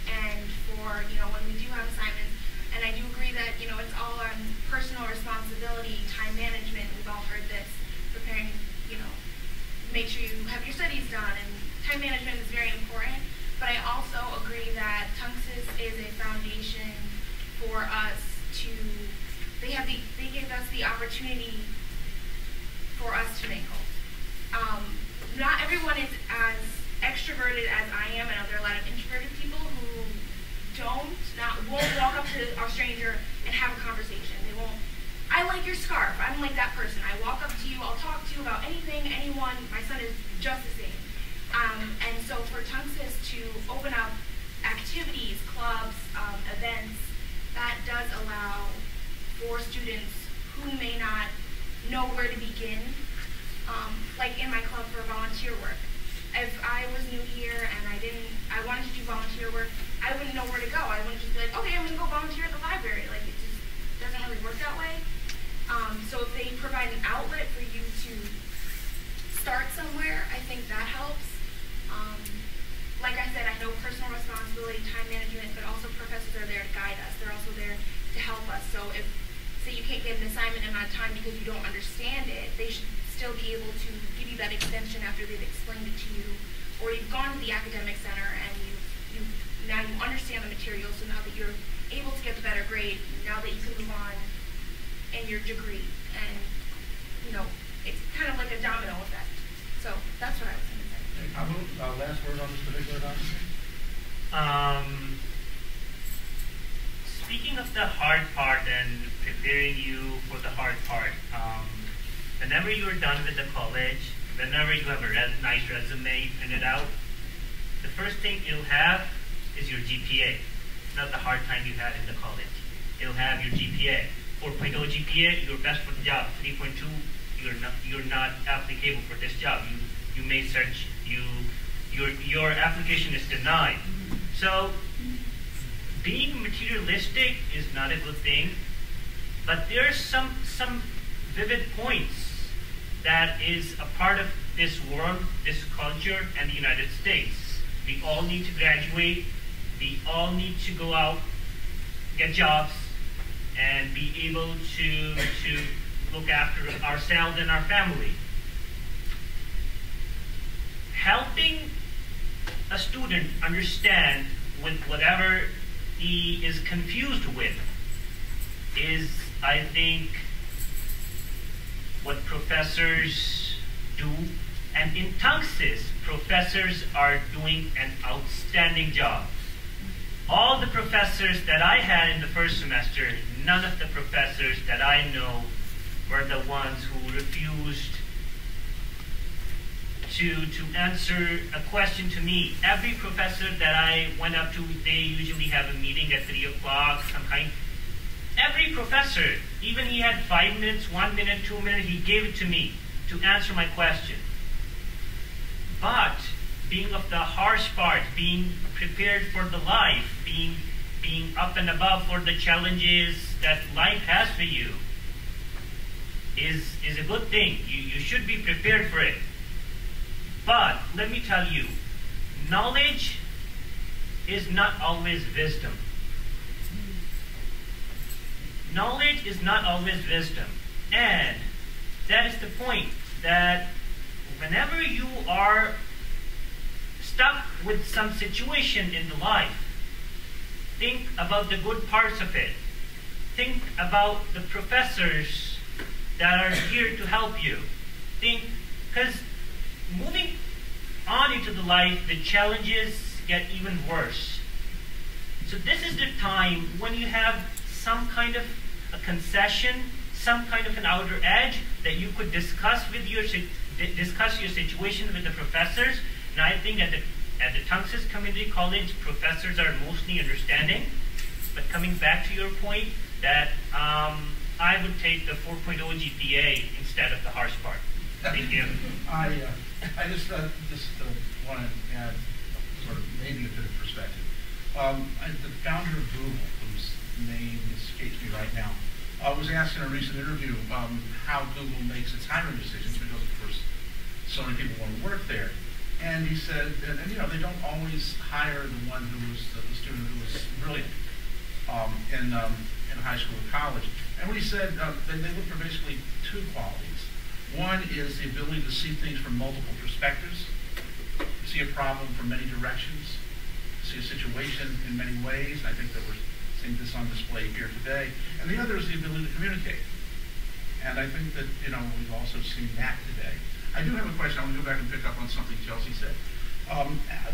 and for, when we do have assignments. And I do agree that, it's all on personal responsibility, time management. We've all heard this, preparing, make sure you have your studies done, and time management is very important. But I also agree that Tunxis is a foundation for us to, they gave us the opportunity for us to make goals. Not everyone is as extroverted as I am, and there are a lot of introverted people who won't walk up to a stranger and have a conversation. They won't. I like your scarf. I'm like that person. I walk up to you. I'll talk to you about anything, anyone. My son is just the same. And so for Tunxis to open up activities, clubs, events, that does allow for students who may not know where to begin. Like in my club for volunteer work. If I was new here and I wanted to do volunteer work, I wouldn't know where to go. I wouldn't just be like, okay, I'm going to go volunteer at the library. Like, it just doesn't really work that way. So if they provide an outlet for you to start somewhere, I think that helps. Like I said, I know personal responsibility, time management, but also professors are there to guide us. They're also there to help us. So if, say, you can't get an assignment in amount of time because you don't understand it, they should still be able to give you that extension after they've explained it to you, or you've gone to the academic center and now you understand the material, so now that you're able to get the better grade, now that you can move on in your degree, and it's kind of like a domino effect. So that's what I was going to say. Hey, Abu, last word on this particular document? Speaking of the hard part and preparing you for the hard part, whenever you're done with the college, whenever you have a nice resume printed out, the first thing you'll have is your GPA, not the hard time you had in the college. It'll have your GPA. 4.0 GPA, you're best for the job. 3.2, you're not applicable for this job. You may search, your application is denied. So being materialistic is not a good thing, but there are some vivid points that is a part of this world, this culture, and the United States. We all need to graduate. We all need to go out, get jobs, and be able to look after ourselves and our family. Helping a student understand with whatever he is confused with is, I think, what professors do. And in Tunxis, professors are doing an outstanding job. All the professors that I had in the first semester, none of the professors that I know were the ones who refused to answer a question to me. Every professor that I went up to, they usually have a meeting at 3 o'clock, some kind. Every professor, even he had 5 minutes, 1 minute, 2 minutes, he gave it to me to answer my question. But being of the harsh part, being prepared for the life, being up and above for the challenges that life has for you is a good thing. You should be prepared for it. But let me tell you, knowledge is not always wisdom. Knowledge is not always wisdom. And that is the point, that whenever you are stuck with some situation in the life, think about the good parts of it. Think about the professors that are here to help you. Think, because moving on into the life, the challenges get even worse. So this is the time when you have some kind of a concession, some kind of an outer edge that you could discuss your situation with the professors. And I think at the Tunxis Community College, professors are mostly understanding. But coming back to your point, that I would take the 4.0 GPA instead of the harsh part. Thank you. I just want to add sort of maybe a bit of perspective. The founder of Google, whose name escapes me right now, was asked in a recent interview how Google makes its hiring decisions, because of course so many people want to work there. And he said, and you know, they don't always hire the one who was the student who was brilliant in high school or college. And what he said, they look for basically two qualities. One is the ability to see things from multiple perspectives, see a problem from many directions, see a situation in many ways. I think that we're seeing this on display here today. And the other is the ability to communicate. And I think that, you know, we've also seen that today. I do have a question. I want to go back and pick up on something Chelsea said.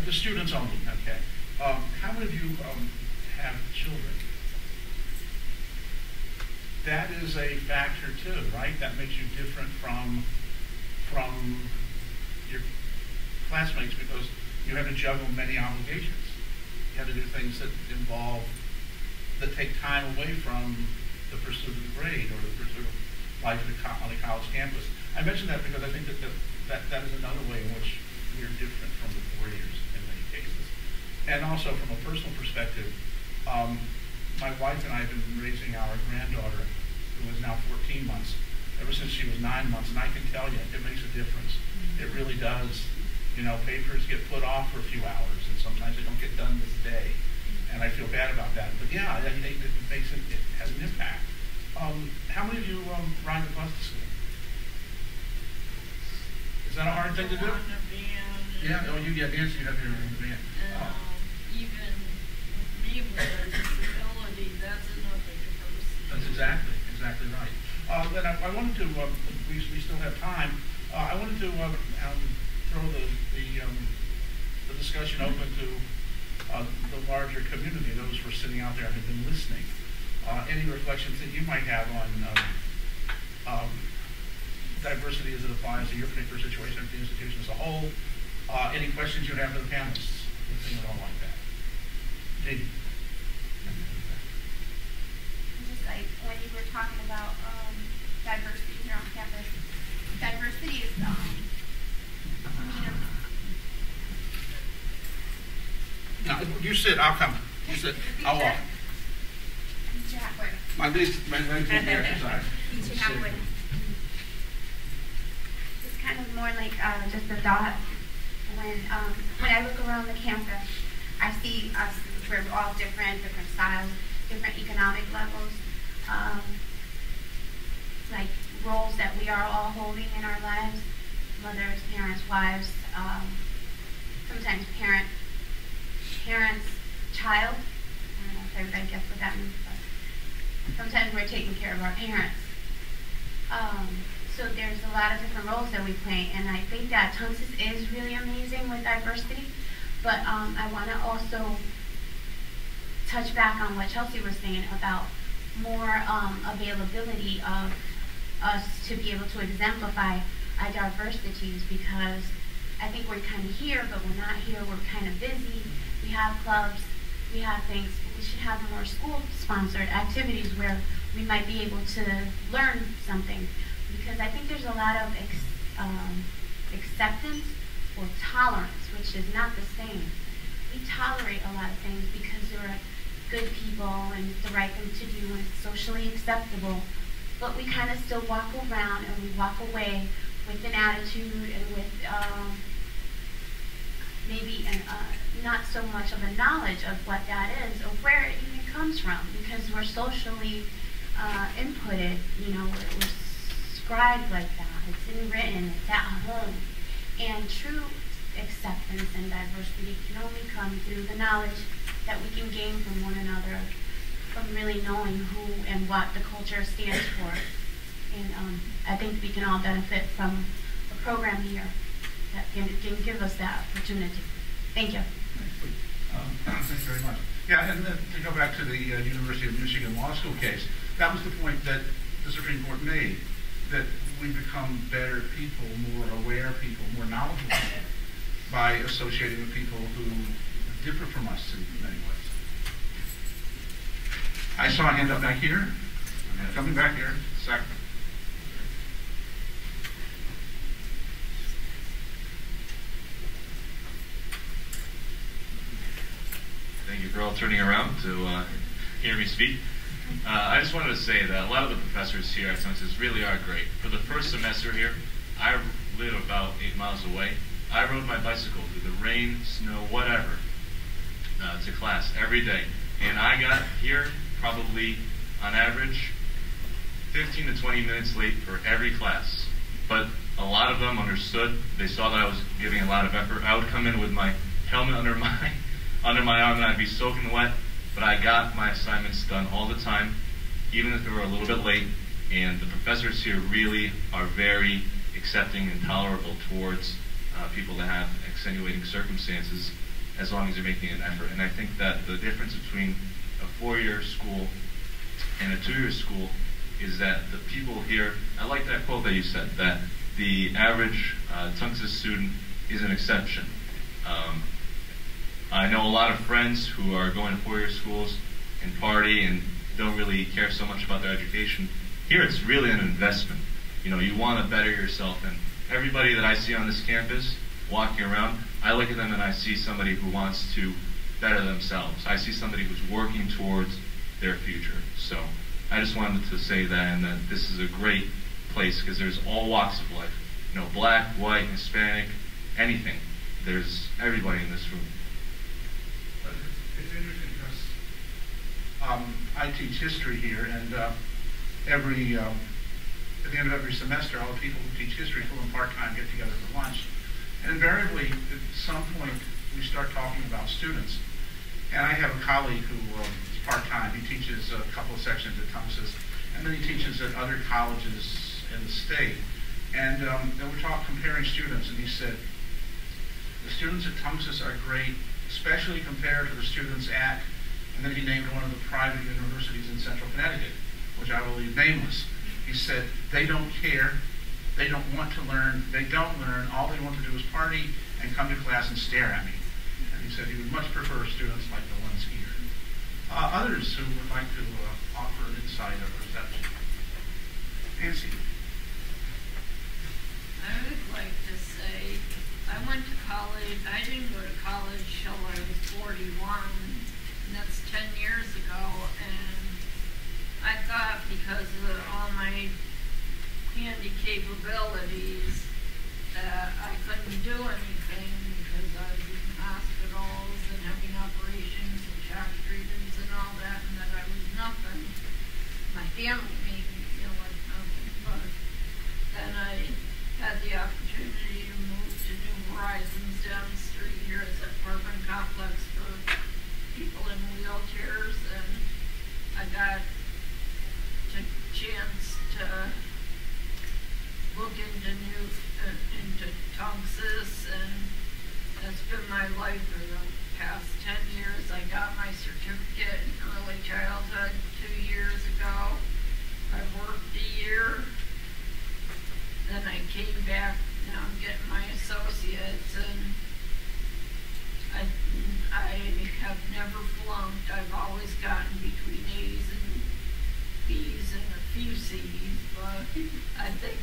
The students only, okay. How many of you have children? That is a factor too, right? That makes you different from your classmates, because you have to juggle many obligations. You have to do things that take time away from the pursuit of the grade or the pursuit of life on the college campus. I mention that because I think that is another way in which we're different from the 4 years in many cases. And also from a personal perspective, my wife and I have been raising our granddaughter, who is now 14 months, ever since she was 9 months, and I can tell you, it makes a difference. It really does. You know, papers get put off for a few hours, and sometimes they don't get done this day, and I feel bad about that. But yeah, it has an impact. How many of you ride the bus to school? Is that a hard thing to do? Yeah, oh, you get Nancy, you have your van. Even me with a disability, that's another diversity. That's exactly right. Then I wanted to, we still have time, I wanted to throw the discussion open to the larger community, those who are sitting out there and have been listening. Any reflections that you might have on diversity as it applies to your particular situation at the institution as a whole? Any questions you have for the panelists? Anything at all like that? Maybe. Just like when you were talking about diversity here on campus, diversity is Now, You sit, I'll come. You sit, I'll walk. Mr. Hapwood. My legs need the exercise. Mr. Hapwood. It's kind of more like just a thought. When I look around the campus, I see us, we're all different styles, different economic levels, like roles that we are all holding in our lives, mothers, parents, wives, sometimes parents, child. I don't know if everybody gets what that means, but sometimes we're taking care of our parents. So there's a lot of different roles that we play, and I think that Tunxis is really amazing with diversity, but I want to also touch back on what Chelsea was saying about more availability of us to be able to exemplify our diversities, because I think we're kind of here, but we're not here. We're kind of busy. We have clubs, we have things. We should have more school-sponsored activities where we might be able to learn something, because I think there's a lot of acceptance or tolerance, which is not the same. We tolerate a lot of things because we're good people and it's the right thing to do and it's socially acceptable, but we kind of still walk around and we walk away with an attitude and with maybe not so much of a knowledge of what that is or where it even comes from, because we're socially inputted, you know, we're scribed like that. It's written, it's at home. And true acceptance and diversity can only come through the knowledge that we can gain from one another, from really knowing who and what the culture stands for. And I think we can all benefit from a program here that can give us that opportunity. Thank you. Thanks very much. Yeah, and then to go back to the University of Michigan Law School case, that was the point that the Supreme Court made, that we become better people, more aware people, more knowledgeable people by associating with people who differ from us in many ways. I saw a hand up back here. I'm coming back here. Second. Thank you for all turning around to hear me speak. I just wanted to say that a lot of the professors here at Tunxis really are great. For the first semester here, I live about 8 miles away. I rode my bicycle through the rain, snow, whatever, to class every day. And I got here probably, on average, 15 to 20 minutes late for every class. But a lot of them understood. They saw that I was giving a lot of effort. I would come in with my helmet under my arm and I'd be soaking wet, but I got my assignments done all the time, even if they were a little bit late. And the professors here really are very accepting and tolerable towards people that have extenuating circumstances, as long as you're making an effort. And I think that the difference between a 4-year school and a 2-year school is that the people here, I like that quote that you said, that the average Tunxis student is an exception. I know a lot of friends who are going to 4-year schools and party and don't really care so much about their education. Here it's really an investment. You know, you want to better yourself, and everybody that I see on this campus walking around, I look at them and I see somebody who wants to better themselves. I see somebody who's working towards their future. So I just wanted to say that, and that this is a great place because there's all walks of life. You know, black, white, Hispanic, anything. There's everybody in this room. It's interesting because I teach history here, and at the end of every semester, all the people who teach history, full and part-time, get together for lunch. And invariably, at some point, we start talking about students. And I have a colleague who is part-time. He teaches a couple of sections at Tunxis, and then he teaches at other colleges in the state. And we're comparing students, and he said, the students at Tunxis are great, especially compared to the students at, and then he named one of the private universities in central Connecticut, which I will leave nameless. He said, they don't care, they don't want to learn, they don't learn, all they want to do is party and come to class and stare at me. And he said he would much prefer students like the ones here. Others who would like to offer an insight or perception. Nancy. I would like to say, I went to college, I didn't go to college till I was 40. 41, and that's 10 years ago, and I thought because of all my handy capabilities that I couldn't do anything because I was in hospitals and having operations and shock treatments and all that, and that I was nothing. My family made me feel like nothing, but then I had the opportunity to move to New Horizons down the street here. It's an apartment complex for people in wheelchairs, and I got a chance to look into Tunxis, and that's been my life for the past 10 years. I got my certificate in early childhood 2 years ago. I worked a year, then I came back. Now I'm getting my associates, and I have never flunked. I've always gotten between A's and B's and a few C's, but I think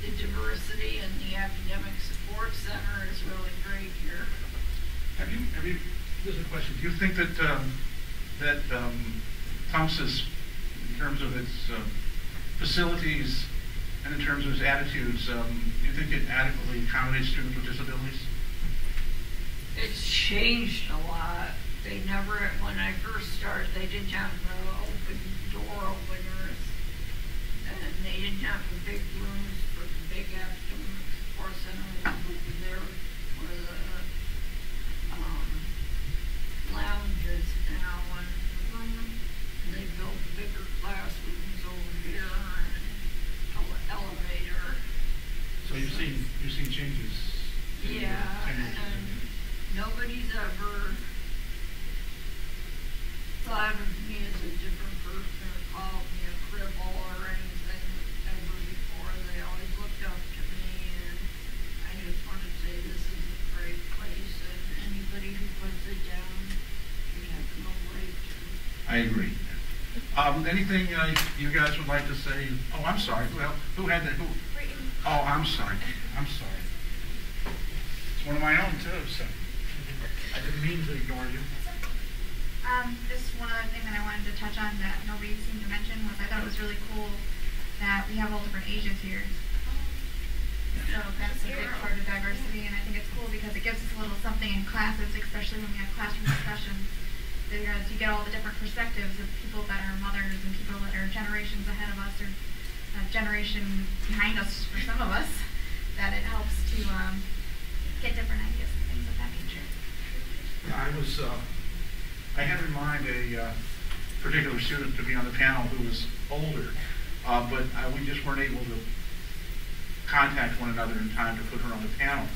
the diversity and the academic support center is really great here. Have you, there's a question, do you think that, Tunxis, in terms of its facilities and in terms of its attitudes, do you think it adequately accommodates students with disabilities? It's changed a lot. They never, when I first started, they didn't have open door openers, and they didn't have the big rooms for the big academic support center. There were the lounges now, and they built bigger classrooms over here and elevator. So you've seen changes? Yeah, and nobody's ever thought of me as a different person or called me a cripple or anything ever before. They always looked up to me, and I just want to say this is a great place, and anybody who puts it down should have no right to. I agree. Anything you guys would like to say? Oh, I'm sorry. Who had that? Who? Oh, I'm sorry. It's one of my own too, so I didn't mean to ignore you. Just one other thing that I wanted to touch on that nobody seemed to mention was I thought it was really cool that we have all different ages here. So that's a big part of diversity, and I think it's cool because it gives us a little something in classes, especially when we have classroom discussions, because you get all the different perspectives of people that are mothers and people that are generations ahead of us or a generation behind us for some of us, that it helps to get different ideas and things of that nature. I had in mind a particular student to be on the panel who was older, but we just weren't able to contact one another in time to put her on the panel.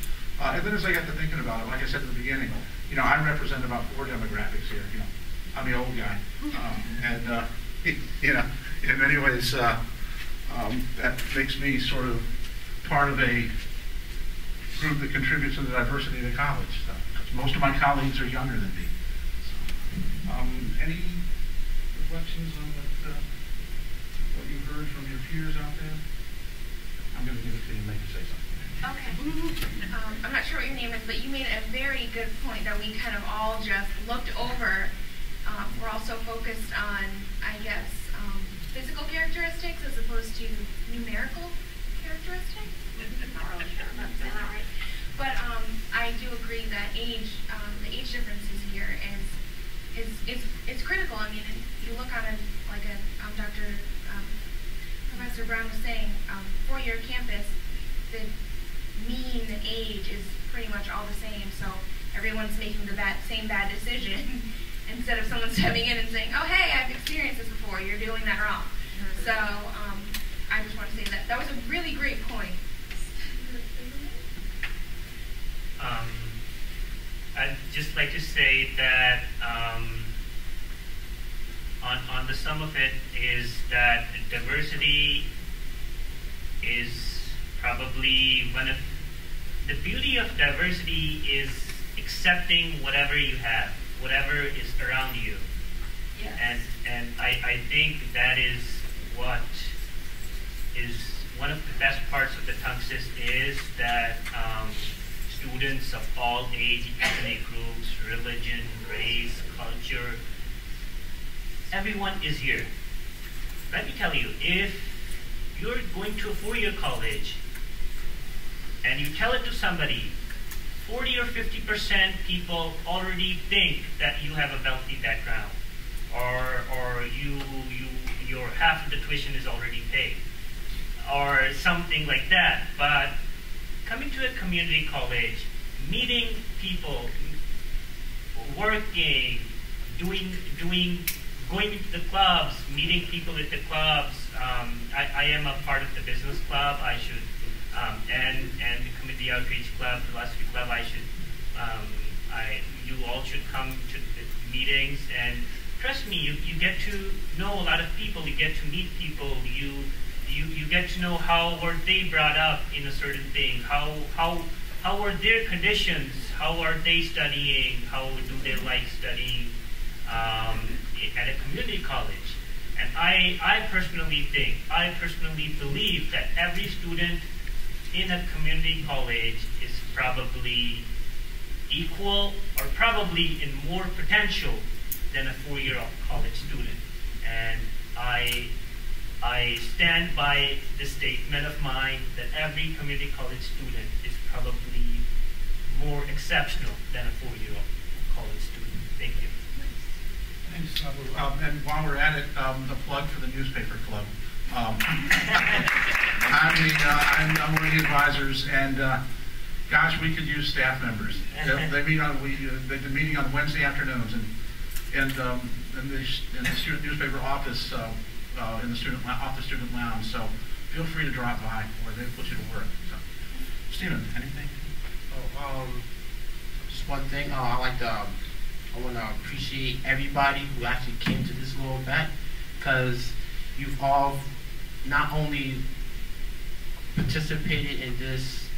And then as I got to thinking about it, like I said at the beginning, I represent about 4 demographics here. I'm the old guy, and in many ways, that makes me sort of part of a group that contributes to the diversity of the college. Because most of my colleagues are younger than me. So, any reflections on what you heard from your peers out there? I'm going to give it to you and make you say something. Okay. I'm not sure what your name is, but you made a very good point that we kind of all just looked over. We're also focused on, I guess, physical characteristics as opposed to numerical characteristics. I'm not really sure if I'm saying that right. But I do agree that age, the age differences here is critical. I mean, you look on Professor Brown was saying, 4-year campus, the mean age is pretty much all the same, so everyone's making the same bad decision instead of someone stepping in and saying, oh, hey, I've experienced this before, you're doing that wrong. Mm-hmm. So I just want to say that was a really great point. I'd just like to say that on the sum of it is that diversity is probably one of the beauty of diversity is accepting whatever you have, whatever is around you. Yes. And I think that is what is one of the best parts of the Tunxis is that students students of all age, ethnic groups, religion, race, culture. Everyone is here. Let me tell you, if you're going to a four-year college and you tell it to somebody, 40 or 50% people already think that you have a wealthy background, or your half of the tuition is already paid, or something like that. But coming to a community college, meeting people, working, going into the clubs, meeting people at the clubs. I am a part of the business club. I should, and the community outreach club, philosophy club. You all should come to the meetings, and trust me, you get to know a lot of people. You get to meet people. You get to know how were they brought up in a certain thing. How were their conditions? How are they studying? How do they like studying at a community college? And I personally believe that every student in a community college is probably equal or probably in more potential than a four-year college student. And I stand by the statement of mine that every community college student is probably more exceptional than a four-year college student. Thank you. Thanks, Abu. And while we're at it, the plug for the newspaper club. I'm one of the advisors, and gosh, we could use staff members. They've been meeting on Wednesday afternoons, and in the student newspaper office, in the student lounge. So feel free to drop by, or they put you to work. So, Stephen, anything? Just one thing. I want to appreciate everybody who actually came to this little event, because you've all not only participated in this,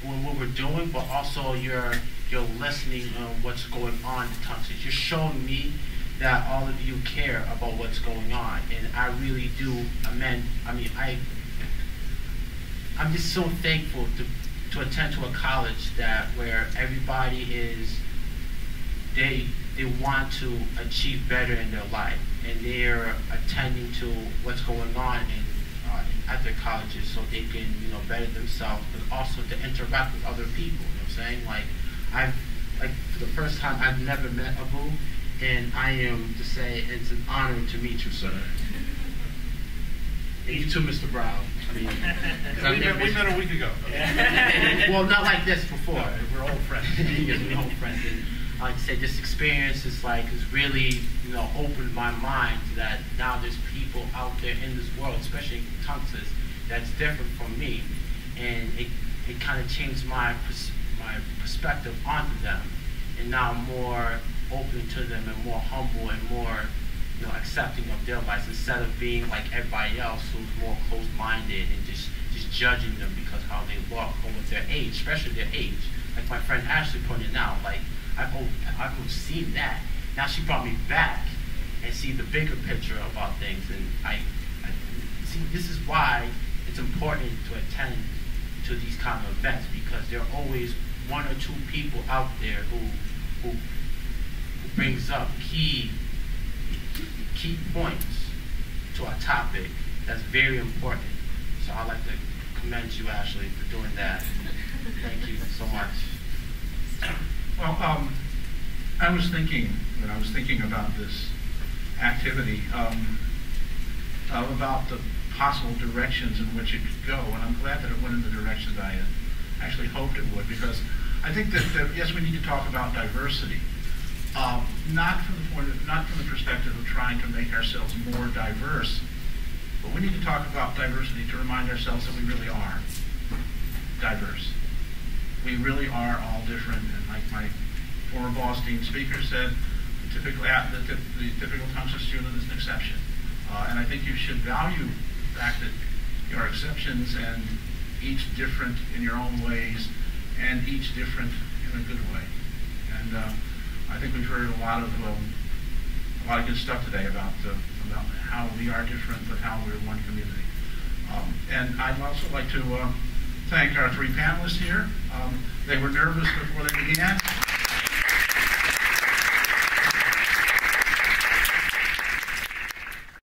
what we're doing, but also you're listening on what's going on in Tunxis. You're showing me that all of you care about what's going on, and I really do. I'm just so thankful to attend to a college where everybody is. They want to achieve better in their life, and they're attending to what's going on at their colleges, so they can better themselves, but also to interact with other people. You know what I'm saying? For the first time, I've never met Abu, and I am to say it's an honor to meet you, sir. And you too, Mr. Brown. We met a week ago. Well, not like this before. No, we're old friends. Yes, we're old friends. And I like to say this experience has really opened my mind that now there's people out there in this world, especially in Tunxis, that's different from me, and it kind of changed my perspective onto them, and now I'm more open to them and more humble and more accepting of their lives, instead of being like everybody else who's more closed-minded and just judging them because how they look or with their age, especially their age. Like my friend Ashley pointed out, I've seen that. Now she brought me back and see the bigger picture about things, and I see this is why it's important to attend to these kind of events, because there are always one or two people out there who brings up key points to our topic that's very important. So I'd like to commend you, Ashley, for doing that. Thank you so much. Well, I was thinking when I was thinking about this activity about the possible directions in which it could go, and I'm glad that it went in the directions I had actually hoped it would, because I think that yes, we need to talk about diversity, not from the perspective of trying to make ourselves more diverse, but we need to talk about diversity to remind ourselves that we really are diverse. We really are all different, and like my former boss, Dean Speaker, said, the typical Tunxis student is an exception. And I think you should value the fact that you are exceptions, and each different in your own ways, and each different in a good way. And I think we've heard a lot of good stuff today about how we are different, but how we're one community. And I'd also like to thank our three panelists here. They were nervous before they began.